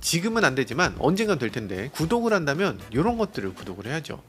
지금은 안 되지만 언젠간 될 텐데, 구독을 한다면 이런 것들을 구독을 해야죠.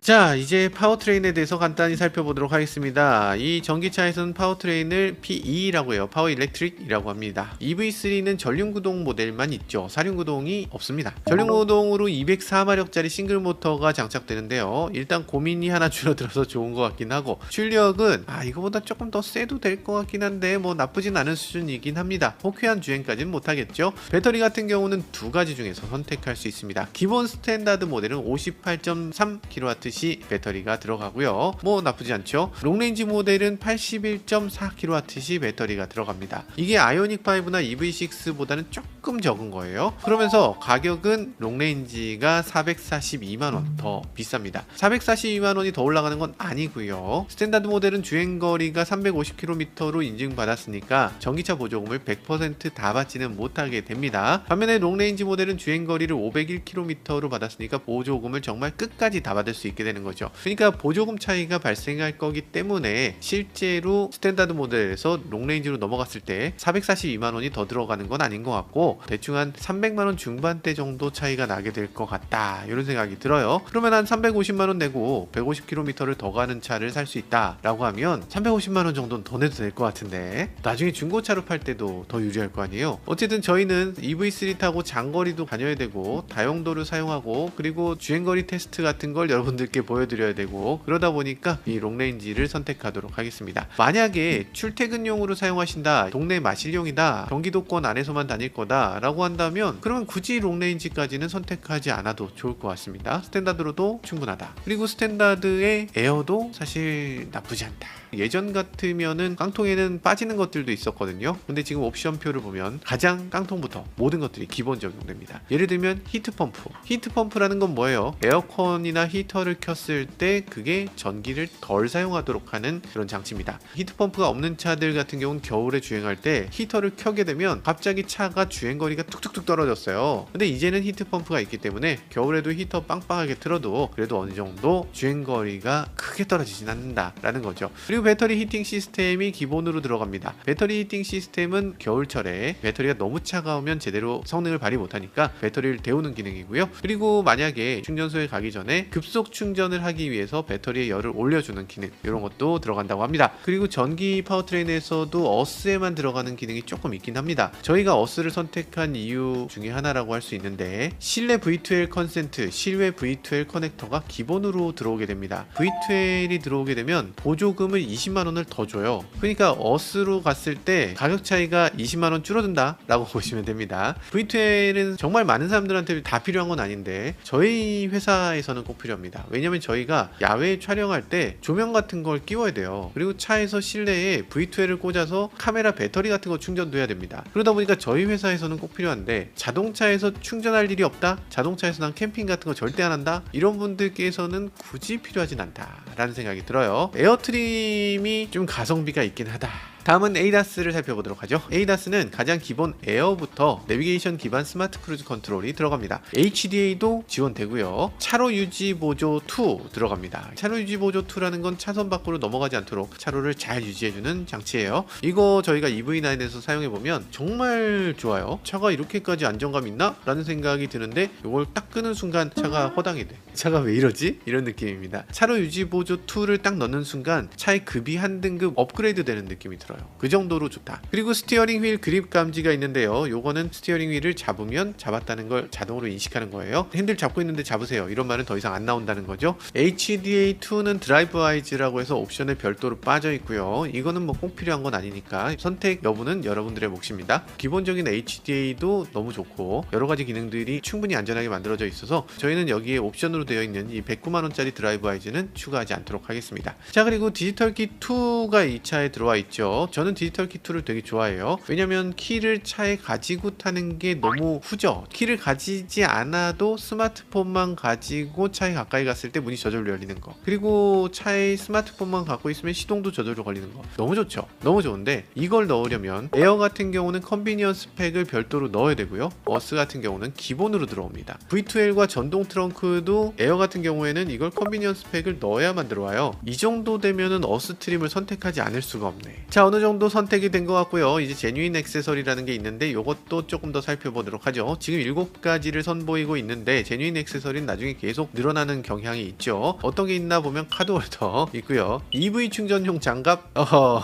자, 이제 파워트레인에 대해서 간단히 살펴보도록 하겠습니다. 이 전기차에서는 파워트레인을 PE라고 해요. 파워 일렉트릭이라고 합니다. EV3는 전륜구동 모델만 있죠. 사륜구동이 없습니다. 전륜구동으로 204마력짜리 싱글모터가 장착되는데요. 일단 고민이 하나 줄어들어서 좋은 것 같긴 하고, 출력은 이거보다 조금 더 세도 될 것 같긴 한데 뭐 나쁘진 않은 수준이긴 합니다. 호쾌한 주행까지는 못하겠죠. 배터리 같은 경우는 두 가지 중에서 선택할 수 있습니다. 기본 스탠다드 모델은 58.3kWh 배터리가 들어가고요. 뭐 나쁘지 않죠. 롱레인지 모델은 81.4kWh 배터리가 들어갑니다. 이게 아이오닉5나 EV6보다는 조금 적은 거예요. 그러면서 가격은 롱레인지가 442만원 더 비쌉니다. 442만원이 더 올라가는 건 아니고요. 스탠다드 모델은 주행거리가 350km로 인증받았으니까 전기차 보조금을 100% 다 받지는 못하게 됩니다. 반면에 롱레인지 모델은 주행거리를 501km로 받았으니까 보조금을 정말 끝까지 다 받을 수 있게 되는 거죠. 그러니까 보조금 차이가 발생할 거기 때문에 실제로 스탠다드 모델에서 롱레인지로 넘어갔을 때 442만원이 더 들어가는 건 아닌 것 같고, 대충 한 300만원 중반대 정도 차이가 나게 될 것 같다, 이런 생각이 들어요. 그러면 한 350만원 내고 150km를 더 가는 차를 살 수 있다 라고 하면 350만원 정도는 더 내도 될 것 같은데, 나중에 중고차로 팔 때도 더 유리할 거 아니에요. 어쨌든 저희는 EV3 타고 장거리도 다녀야 되고 다용도를 사용하고, 그리고 주행거리 테스트 같은 걸 여러분들께 보여드려야 되고, 그러다 보니까 이 롱레인지를 선택하도록 하겠습니다. 만약에 출퇴근용으로 사용하신다, 동네 마실용이다, 경기도권 안에서만 다닐 거다 라고 한다면, 그러면 굳이 롱레인지까지는 선택하지 않아도 좋을 것 같습니다. 스탠다드로도 충분하다. 그리고 스탠다드의 에어도 사실 나쁘지 않다. 예전 같으면은 깡통에는 빠지는 것들도 있었거든요. 근데 지금 옵션표를 보면 가장 깡통부터 모든 것들이 기본 적용됩니다. 예를 들면 히트펌프. 히트펌프라는 건 뭐예요? 에어컨이나 히터를 켰을 때 그게 전기를 덜 사용하도록 하는 그런 장치입니다. 히트펌프가 없는 차들 같은 경우는 겨울에 주행할 때 히터를 켜게 되면 갑자기 차가 주행거리가 툭툭툭 떨어졌어요. 근데 이제는 히트펌프가 있기 때문에 겨울에도 히터 빵빵하게 틀어도 그래도 어느 정도 주행거리가 크게 떨어지진 않는다라는 거죠. 그리고 배터리 히팅 시스템이 기본으로 들어갑니다. 배터리 히팅 시스템은 겨울철에 배터리가 너무 차가우면 제대로 성능을 발휘 못하니까 배터리를 데우는 기능이고요. 그리고 만약에 충전소에 가기 전에 급속 충전을 하기 위해서 배터리의 열을 올려주는 기능, 이런 것도 들어간다고 합니다. 그리고 전기 파워트레인에서도 어스에만 들어가는 기능이 조금 있긴 합니다. 저희가 어스를 선택한 이유 중에 하나라고 할 수 있는데, 실내 V2L 컨센트, 실외 V2L 커넥터가 기본으로 들어오게 됩니다. V2L이 들어오게 되면 보조금을 20만원을 더 줘요. 그러니까 어스로 갔을 때 가격 차이가 20만원 줄어든다 라고 보시면 됩니다. V2L은 정말 많은 사람들한테 다 필요한 건 아닌데 저희 회사에서는 꼭 필요합니다. 왜냐면 저희가 야외 촬영할 때 조명 같은 걸 끼워야 돼요. 그리고 차에서 실내에 V2L을 꽂아서 카메라 배터리 같은 거 충전도 해야 됩니다. 그러다 보니까 저희 회사에서는 꼭 필요한데, 자동차에서 충전할 일이 없다, 자동차에서 난 캠핑 같은 거 절대 안 한다, 이런 분들께서는 굳이 필요하진 않다 라는 생각이 들어요. 에어트림이 좀 가성비가 있긴 하다. 다음은 ADAS를 살펴보도록 하죠. ADAS는 가장 기본 에어부터 내비게이션 기반 스마트 크루즈 컨트롤이 들어갑니다. HDA도 지원되고요. 차로 유지 보조 2 들어갑니다. 차로 유지 보조 2라는 건 차선 밖으로 넘어가지 않도록 차로를 잘 유지해주는 장치예요. 이거 저희가 EV9에서 사용해보면 정말 좋아요. 차가 이렇게까지 안정감 있나? 라는 생각이 드는데, 이걸 딱 끄는 순간 차가 허당이 돼. 차가 왜 이러지? 이런 느낌입니다. 차로 유지 보조 2를 딱 넣는 순간 차의 급이 한 등급 업그레이드 되는 느낌이 들어요. 들어요. 그 정도로 좋다. 그리고 스티어링 휠 그립 감지가 있는데요. 요거는 스티어링 휠을 잡으면 잡았다는 걸 자동으로 인식하는 거예요. 핸들 잡고 있는데 잡으세요, 이런 말은 더 이상 안 나온다는 거죠. HDA2는 드라이브 아이즈라고 해서 옵션에 별도로 빠져 있고요. 이거는 뭐 꼭 필요한 건 아니니까 선택 여부는 여러분들의 몫입니다. 기본적인 HDA도 너무 좋고 여러 가지 기능들이 충분히 안전하게 만들어져 있어서 저희는 여기에 옵션으로 되어 있는 이 109만원짜리 드라이브 아이즈는 추가하지 않도록 하겠습니다. 자, 그리고 디지털 키 2가 이 차에 들어와 있죠. 저는 디지털 키 2를 되게 좋아해요. 왜냐면 키를 차에 가지고 타는 게 너무 후져. 키를 가지지 않아도 스마트폰만 가지고 차에 가까이 갔을 때 문이 저절로 열리는 거, 그리고 차에 스마트폰만 갖고 있으면 시동도 저절로 걸리는 거, 너무 좋죠. 너무 좋은데 이걸 넣으려면 에어 같은 경우는 컨비니언스 팩을 별도로 넣어야 되고요. 어스 같은 경우는 기본으로 들어옵니다. V2L과 전동 트렁크도 에어 같은 경우에는 이걸 컨비니언스 팩을 넣어야만 들어와요. 이 정도 되면은 어스 트림을 선택하지 않을 수가 없네. 자, 어느 정도 선택이 된 것 같고요. 이제 제뉴인 액세서리라는 게 있는데 이것도 조금 더 살펴보도록 하죠. 지금 7가지를 선보이고 있는데 제뉴인 액세서리는 나중에 계속 늘어나는 경향이 있죠. 어떤 게 있나 보면 카드홀더 있고요. EV 충전용 장갑,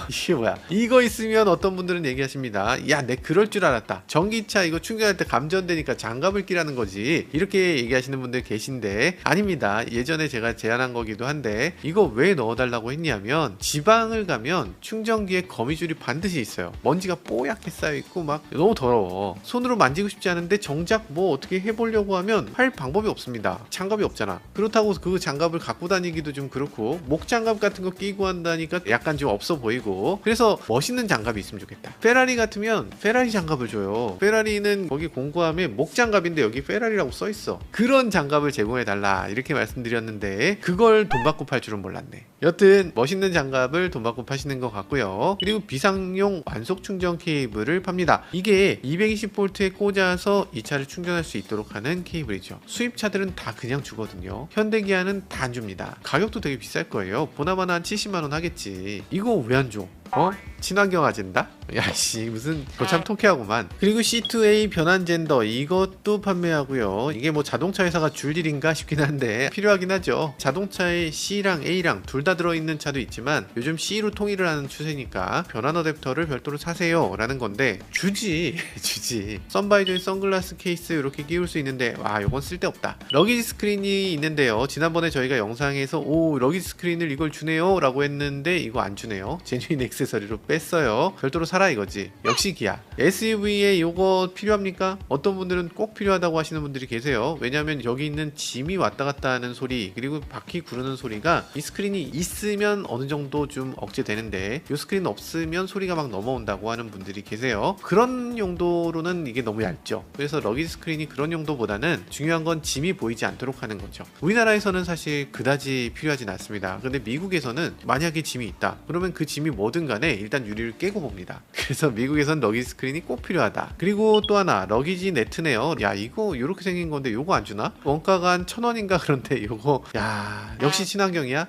이게 뭐야, 이거 있으면 어떤 분들은 얘기하십니다. 야, 내 그럴 줄 알았다. 전기차 이거 충전할 때 감전되니까 장갑을 끼라는 거지, 이렇게 얘기하시는 분들 계신데 아닙니다. 예전에 제가 제안한 거기도 한데 이거 왜 넣어달라고 했냐면 지방을 가면 충전기에 거미줄이 반드시 있어요. 먼지가 뽀얗게 쌓여있고 막 너무 더러워. 손으로 만지고 싶지 않은데 정작 뭐 어떻게 해보려고 하면 할 방법이 없습니다. 장갑이 없잖아. 그렇다고 그 장갑을 갖고 다니기도 좀 그렇고, 목장갑 같은 거 끼고 한다니까 약간 좀 없어 보이고, 그래서 멋있는 장갑이 있으면 좋겠다. 페라리 같으면 페라리 장갑을 줘요. 페라리는 거기 공구함에 목장갑인데 여기 페라리라고 써있어. 그런 장갑을 제공해달라, 이렇게 말씀드렸는데 그걸 돈 받고 팔 줄은 몰랐네. 여튼 멋있는 장갑을 돈 받고 파시는 것 같고요. 그리고 비상용 완속 충전 케이블을 팝니다. 이게 220V에 꽂아서 이 차를 충전할 수 있도록 하는 케이블이죠. 수입차들은 다 그냥 주거든요. 현대기아는 다 안 줍니다. 가격도 되게 비쌀 거예요. 보나마나 한 70만원 하겠지. 이거 왜 안 줘? 친환경 아젠다? 야씨, 무슨 거참 통쾌하구만. 그리고 C2A 변환 젠더, 이것도 판매하고요. 이게 뭐 자동차 회사가 줄 일인가 싶긴 한데 필요하긴 하죠. 자동차에 C랑 A랑 둘 다 들어있는 차도 있지만 요즘 C로 통일을 하는 추세니까 변환 어댑터를 별도로 사세요 라는 건데 주지. 선바이저인 선글라스 케이스 이렇게 끼울 수 있는데 와, 요건 쓸데없다. 러기지 스크린이 있는데요. 지난번에 저희가 영상에서 러기지 스크린을 이걸 주네요 라고 했는데 이거 안 주네요. 제뉴인 액세서리로 뺐어요. 별도로 사라 이거지. 역시 기아. SUV에 요거 필요합니까? 어떤 분들은 꼭 필요하다고 하시는 분들이 계세요. 왜냐하면 여기 있는 짐이 왔다 갔다 하는 소리, 그리고 바퀴 구르는 소리가 이 스크린이 있으면 어느 정도 좀 억제되는데 이 스크린 없으면 소리가 막 넘어온다고 하는 분들이 계세요. 그런 용도로는 이게 너무 얇죠. 그래서 러기지 스크린이 그런 용도보다는 중요한 건 짐이 보이지 않도록 하는 거죠. 우리나라에서는 사실 그다지 필요하진 않습니다. 근데 미국에서는 만약에 짐이 있다 그러면 그 짐이 뭐든 간에 일단 유리를 깨고 봅니다. 그래서 미국에선 러기지 스크린이 꼭 필요하다. 그리고 또 하나, 러기지 네트네요. 야, 이거 이렇게 생긴 건데 요거 안 주나? 원가가 한 1,000원인가 그런데 요거, 야, 역시 친환경이야.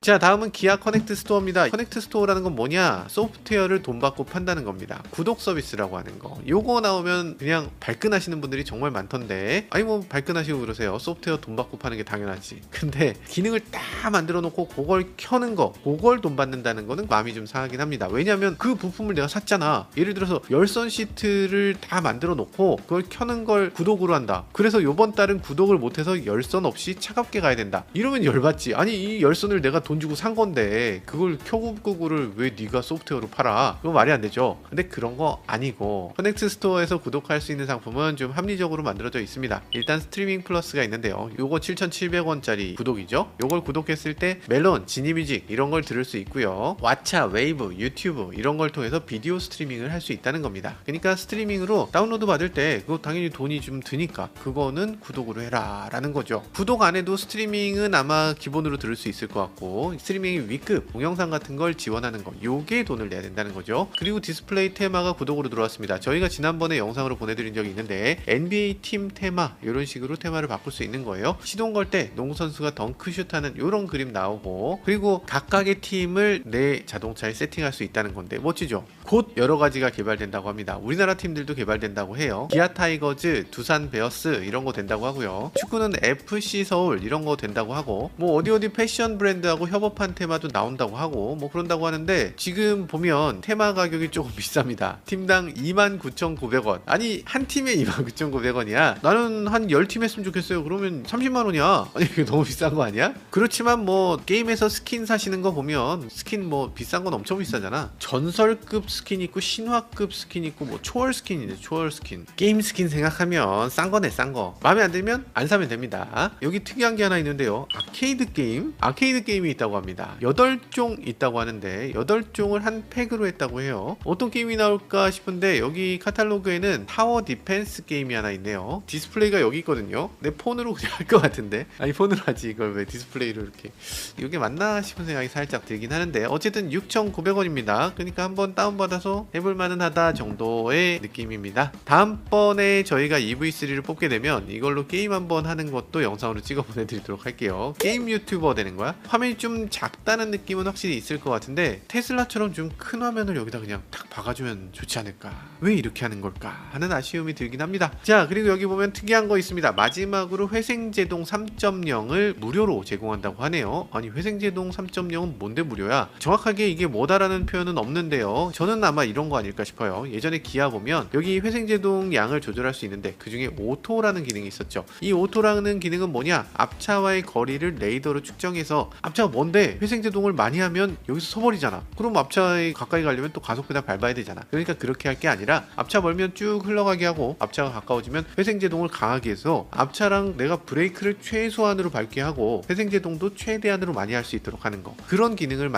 자, 다음은 기아 커넥트 스토어입니다. 커넥트 스토어라는 건 뭐냐? 소프트웨어를 돈 받고 판다는 겁니다. 구독 서비스라고 하는 거. 요거 나오면 그냥 발끈하시는 분들이 정말 많던데, 아니 뭐 발끈하시고 그러세요. 소프트웨어 돈 받고 파는 게 당연하지. 근데 기능을 다 만들어 놓고 그걸 켜는 거, 그걸 돈 받는다는 거는 마음이 좀 상하긴 합니다. 왜냐면 그 부품을 내가 샀잖아. 예를 들어서 열선 시트를 다 만들어 놓고 그걸 켜는 걸 구독으로 한다. 그래서 요번 달은 구독을 못해서 열선 없이 차갑게 가야 된다. 이러면 열받지. 아니 이 열선을 내가 돈 주고 산 건데 그걸 켜고 끄고를 왜 네가 소프트웨어로 팔아? 그거 말이 안 되죠. 근데 그런 거 아니고 커넥트 스토어에서 구독할 수 있는 상품은 좀 합리적으로 만들어져 있습니다. 일단 스트리밍 플러스가 있는데요. 요거 7,700원짜리 구독이죠. 요걸 구독했을 때 멜론, 지니뮤직 이런 걸 들을 수 있고요. 왓챠, 웨이브, 유튜브 이런 걸 통해서 비디오 스트리밍을 할 수 있다는 겁니다. 그러니까 스트리밍으로 다운로드 받을 때 그거 당연히 돈이 좀 드니까 그거는 구독으로 해라 라는 거죠. 구독 안 해도 스트리밍은 아마 기본으로 들을 수 있을 것 같고, 스트리밍의 위급, 동영상 같은 걸 지원하는 거, 요게 돈을 내야 된다는 거죠. 그리고 디스플레이 테마가 구독으로 들어왔습니다. 저희가 지난번에 영상으로 보내드린 적이 있는데 NBA 팀 테마, 이런 식으로 테마를 바꿀 수 있는 거예요. 시동 걸 때 농구선수가 덩크슛 하는 이런 그림 나오고, 그리고 각각의 팀을 내 자동차에 세팅할 수 있다는 건데 멋지죠? 곧 여러 가지가 개발된다고 합니다. 우리나라 팀들도 개발된다고 해요. 기아 타이거즈, 두산 베어스 이런 거 된다고 하고요. 축구는 FC 서울 이런 거 된다고 하고, 뭐 어디 패션 브랜드하고 협업한 테마도 나온다고 하고 뭐 그런다고 하는데 지금 보면 테마 가격이 조금 비쌉니다. 팀당 29,900원. 아니 한 팀에 29,900원이야. 나는 한 10팀 했으면 좋겠어요. 그러면 30만원이야. 아니 이게 너무 비싼 거 아니야? 그렇지만 뭐 게임에서 스킨 사시는 거 보면 스킨 뭐 비싼 건 엄청 비싸잖아. 전설급 스킨 있고 신화급 스킨 있고 뭐 초월 스킨이네. 초월 스킨. 게임 스킨 생각하면 싼 거네 싼 거. 마음에 안 들면 안 사면 됩니다. 여기 특이한 게 하나 있는데요. 아케이드 게임이 있다고 합니다. 8종 있다고 하는데 8종을 한 팩으로 했다고 해요. 어떤 게임이 나올까 싶은데 여기 카탈로그에는 타워 디펜스 게임이 하나 있네요. 디스플레이가 여기 있거든요. 내 폰으로 그냥 할 것 같은데 아니 폰으로 하지 이걸 왜 디스플레이로 이렇게 이게 맞나 싶은 생각이 살짝 들긴 하는데 어쨌든 6,900원입니다. 그러니까 한번 다운받아서 해볼만은 하다 정도의 느낌입니다. 다음번에 저희가 EV3를 뽑게 되면 이걸로 게임 한번 하는 것도 영상으로 찍어 보내드리도록 할게요. 게임 유튜버 되는 거야? 화면이 좀 작다는 느낌은 확실히 있을 것 같은데 테슬라처럼 좀 큰 화면을 여기다 그냥 탁 박아주면 좋지 않을까? 왜 이렇게 하는 걸까? 하는 아쉬움이 들긴 합니다. 자 그리고 여기 보면 특이한 거 있습니다. 마지막으로 회생제동 3.0을 무료로 제공한다고 하네요. 아니 회생제동 3.0은 뭔데 무료야? 정확하게 이게 뭐다라는 표현은 없는데요. 저는 아마 이런 거 아닐까 싶어요. 예전에 기아 보면 여기 회생제동 양을 조절할 수 있는데 그 중에 오토라는 기능이 있었죠. 이 오토라는 기능은 뭐냐? 앞차와의 거리를 레이더로 측정해서 앞차가 뭔데 회생제동을 많이 하면 여기서 서버리잖아. 그럼 앞차에 가까이 가려면 또 가속 페달 밟아야 되잖아. 그러니까 그렇게 할 게 아니라 앞차 멀면 쭉 흘러가게 하고 앞차가 가까워지면 회생제동을 강하게 해서 앞차랑 내가 브레이크를 최소한으로 밟게 하고 회생제동도 최대한으로 많이 할 수 있도록 하는 거. 그런 기능을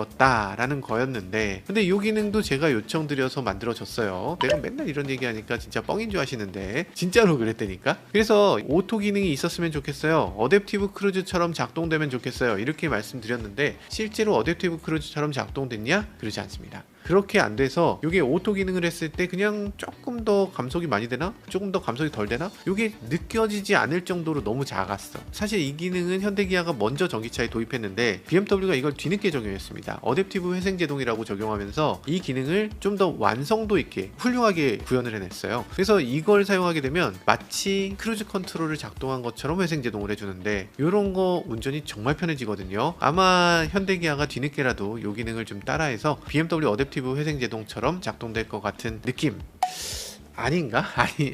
만들었다라는 거였는데 근데 이 기능도 제가 요청드려서 만들어졌어요. 내가 맨날 이런 얘기하니까 진짜 뻥인 줄 아시는데 진짜로 그랬다니까. 그래서 오토 기능이 있었으면 좋겠어요. 어댑티브 크루즈처럼 작동되면 좋겠어요. 이렇게 말씀드렸는데 실제로 어댑티브 크루즈처럼 작동됐냐? 그러지 않습니다. 그렇게 안 돼서 이게 오토 기능을 했을 때 그냥 조금 더 감속이 많이 되나? 조금 더 감속이 덜 되나? 이게 느껴지지 않을 정도로 너무 작았어. 사실 이 기능은 현대기아가 먼저 전기차에 도입했는데 BMW가 이걸 뒤늦게 적용했습니다. 어댑티브 회생제동이라고 적용하면서 이 기능을 좀 더 완성도 있게 훌륭하게 구현을 해냈어요. 그래서 이걸 사용하게 되면 마치 크루즈 컨트롤을 작동한 것처럼 회생제동을 해주는데 이런 거 운전이 정말 편해지거든요. 아마 현대기아가 뒤늦게라도 이 기능을 좀 따라해서 BMW 어댑티브 회생제동처럼 작동될 것 같은 느낌. 아닌가?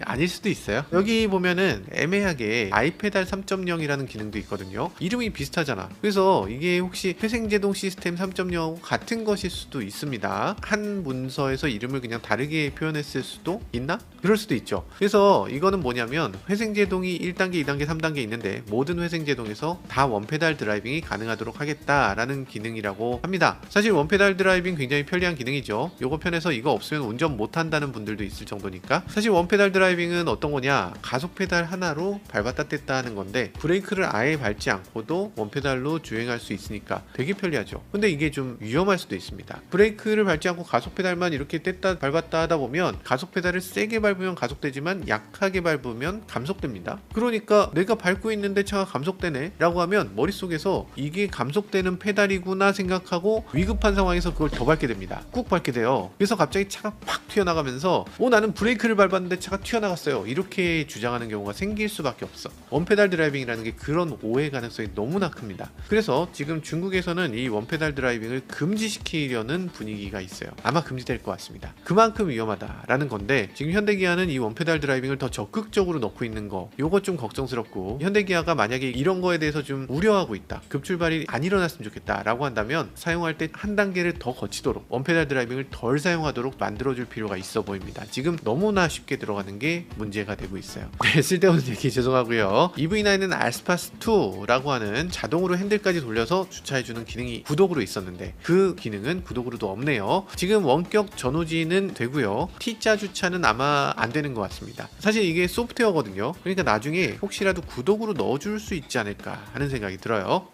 아닐 수도 있어요. 여기 보면은 애매하게 아이페달 3.0이라는 기능도 있거든요. 이름이 비슷하잖아. 그래서 이게 혹시 회생제동 시스템 3.0하고 같은 것일 수도 있습니다. 한 문서에서 이름을 그냥 다르게 표현했을 수도 있나? 그럴 수도 있죠. 그래서 이거는 뭐냐면 회생제동이 1단계, 2단계, 3단계 있는데 모든 회생제동에서 다 원페달 드라이빙이 가능하도록 하겠다라는 기능이라고 합니다. 사실 원페달 드라이빙 굉장히 편리한 기능이죠. 요거 편해서 이거 없으면 운전 못한다는 분들도 있을 정도니까. 사실 원페달 드라이빙은 어떤 거냐? 가속 페달 하나로 밟았다 뗐다 하는 건데 브레이크를 아예 밟지 않고도 원페달로 주행할 수 있으니까 되게 편리하죠. 근데 이게 좀 위험할 수도 있습니다. 브레이크를 밟지 않고 가속 페달만 이렇게 뗐다 밟았다 하다 보면 가속 페달을 세게 밟으면 가속되지만 약하게 밟으면 감속됩니다. 그러니까 내가 밟고 있는데 차가 감속되네 라고 하면 머릿속에서 이게 감속되는 페달이구나 생각하고 위급한 상황에서 그걸 더 밟게 됩니다. 꾹 밟게 돼요. 그래서 갑자기 차가 팍 튀어나가면서 나는 브레이크를 밟았는데 차가 튀어나갔어요. 이렇게 주장하는 경우가 생길 수밖에 없어. 원페달 드라이빙이라는 게 그런 오해 가능성이 너무나 큽니다. 그래서 지금 중국에서는 이 원페달 드라이빙을 금지시키려는 분위기가 있어요. 아마 금지될 것 같습니다. 그만큼 위험하다라는 건데 지금 현대기아는 이 원페달 드라이빙을 더 적극적으로 넣고 있는 거 요거 좀 걱정스럽고 현대기아가 만약에 이런 거에 대해서 좀 우려하고 있다. 급출발이 안 일어났으면 좋겠다 라고 한다면 사용할 때 한 단계를 더 거치도록 원페달 드라이빙을 덜 사용하도록 만들어줄 필요가 있어 보입니다. 지금 너무나 쉽게 들어가는 게 문제가 되고 있어요. 네, 쓸데없는 얘기 죄송하고요. EV9은 알스파스2라고 하는 자동으로 핸들까지 돌려서 주차해주는 기능이 구독으로 있었는데 그 기능은 구독으로도 없네요. 지금 원격 전후지는 되고요. T자 주차는 아마 안 되는 것 같습니다. 사실 이게 소프트웨어거든요. 그러니까 나중에 혹시라도 구독으로 넣어줄 수 있지 않을까 하는 생각이 들어요.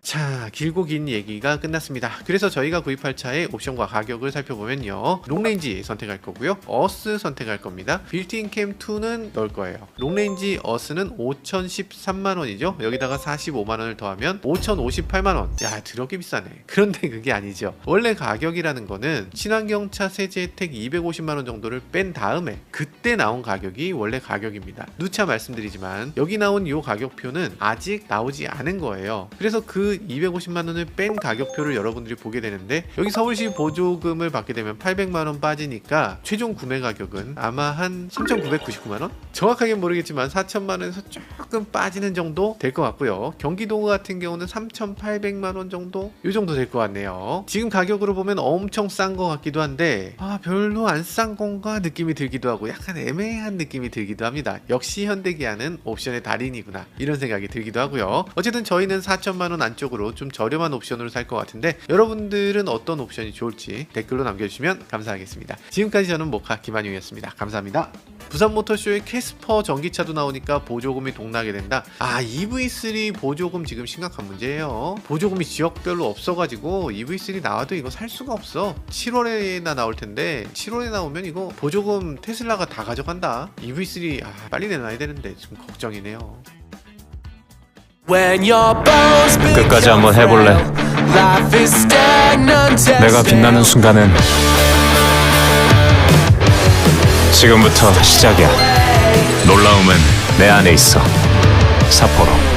자, 길고 긴 얘기가 끝났습니다. 그래서 저희가 구입할 차의 옵션과 가격을 살펴보면요, 롱레인지 선택할 거고요, 어스 선택할 겁니다. 빌트인 캠 2는 넣을 거예요. 롱레인지 어스는 5,013만원이죠 여기다가 45만원을 더하면 5,058만원. 야, 더럽게 비싸네. 그런데 그게 아니죠. 원래 가격이라는 거는 친환경차 세제 혜택 250만원 정도를 뺀 다음에 그때 나온 가격이 원래 가격입니다. 누차 말씀드리지만 여기 나온 이 가격표는 아직 나오지 않은 거예요. 그래서 그 250만원을 뺀 가격표를 여러분들이 보게 되는데, 여기 서울시 보조금을 받게 되면 800만원 빠지니까 최종 구매 가격은 아마 한 3,999만원? 정확하게 모르겠지만 4천만원에서 조금 빠지는 정도 될 것 같고요. 경기도 같은 경우는 3,800만원 정도? 이 정도 될 것 같네요. 지금 가격으로 보면 엄청 싼 것 같기도 한데 별로 안 싼 건가 느낌이 들기도 하고 약간 애매한 느낌이 들기도 합니다. 역시 현대기아는 옵션의 달인이구나 이런 생각이 들기도 하고요. 어쨌든 저희는 4천만원 안쪽으로 좀 저렴한 옵션으로 살 것 같은데, 여러분들은 어떤 옵션이 좋을지 댓글로 남겨주시면 감사하겠습니다. 지금까지 저는 모카 김한용이었습니다. 감사합니다. 부산모터쇼에 캐스퍼 전기차도 나오니까 보조금이 동나게 된다. EV3 보조금 지금 심각한 문제예요. 보조금이 지역별로 없어가지고 EV3 나와도 이거 살 수가 없어. 7월에나 나올 텐데 7월에 나오면 이거 보조금 테슬라가 다 가져간다. EV3 빨리 내놔야 되는데 좀 걱정이네요. 끝까지 한번 해볼래. 내가 빛나는 순간은 지금부터 시작이야. 놀라움은 내 안에 있어. 삿포로.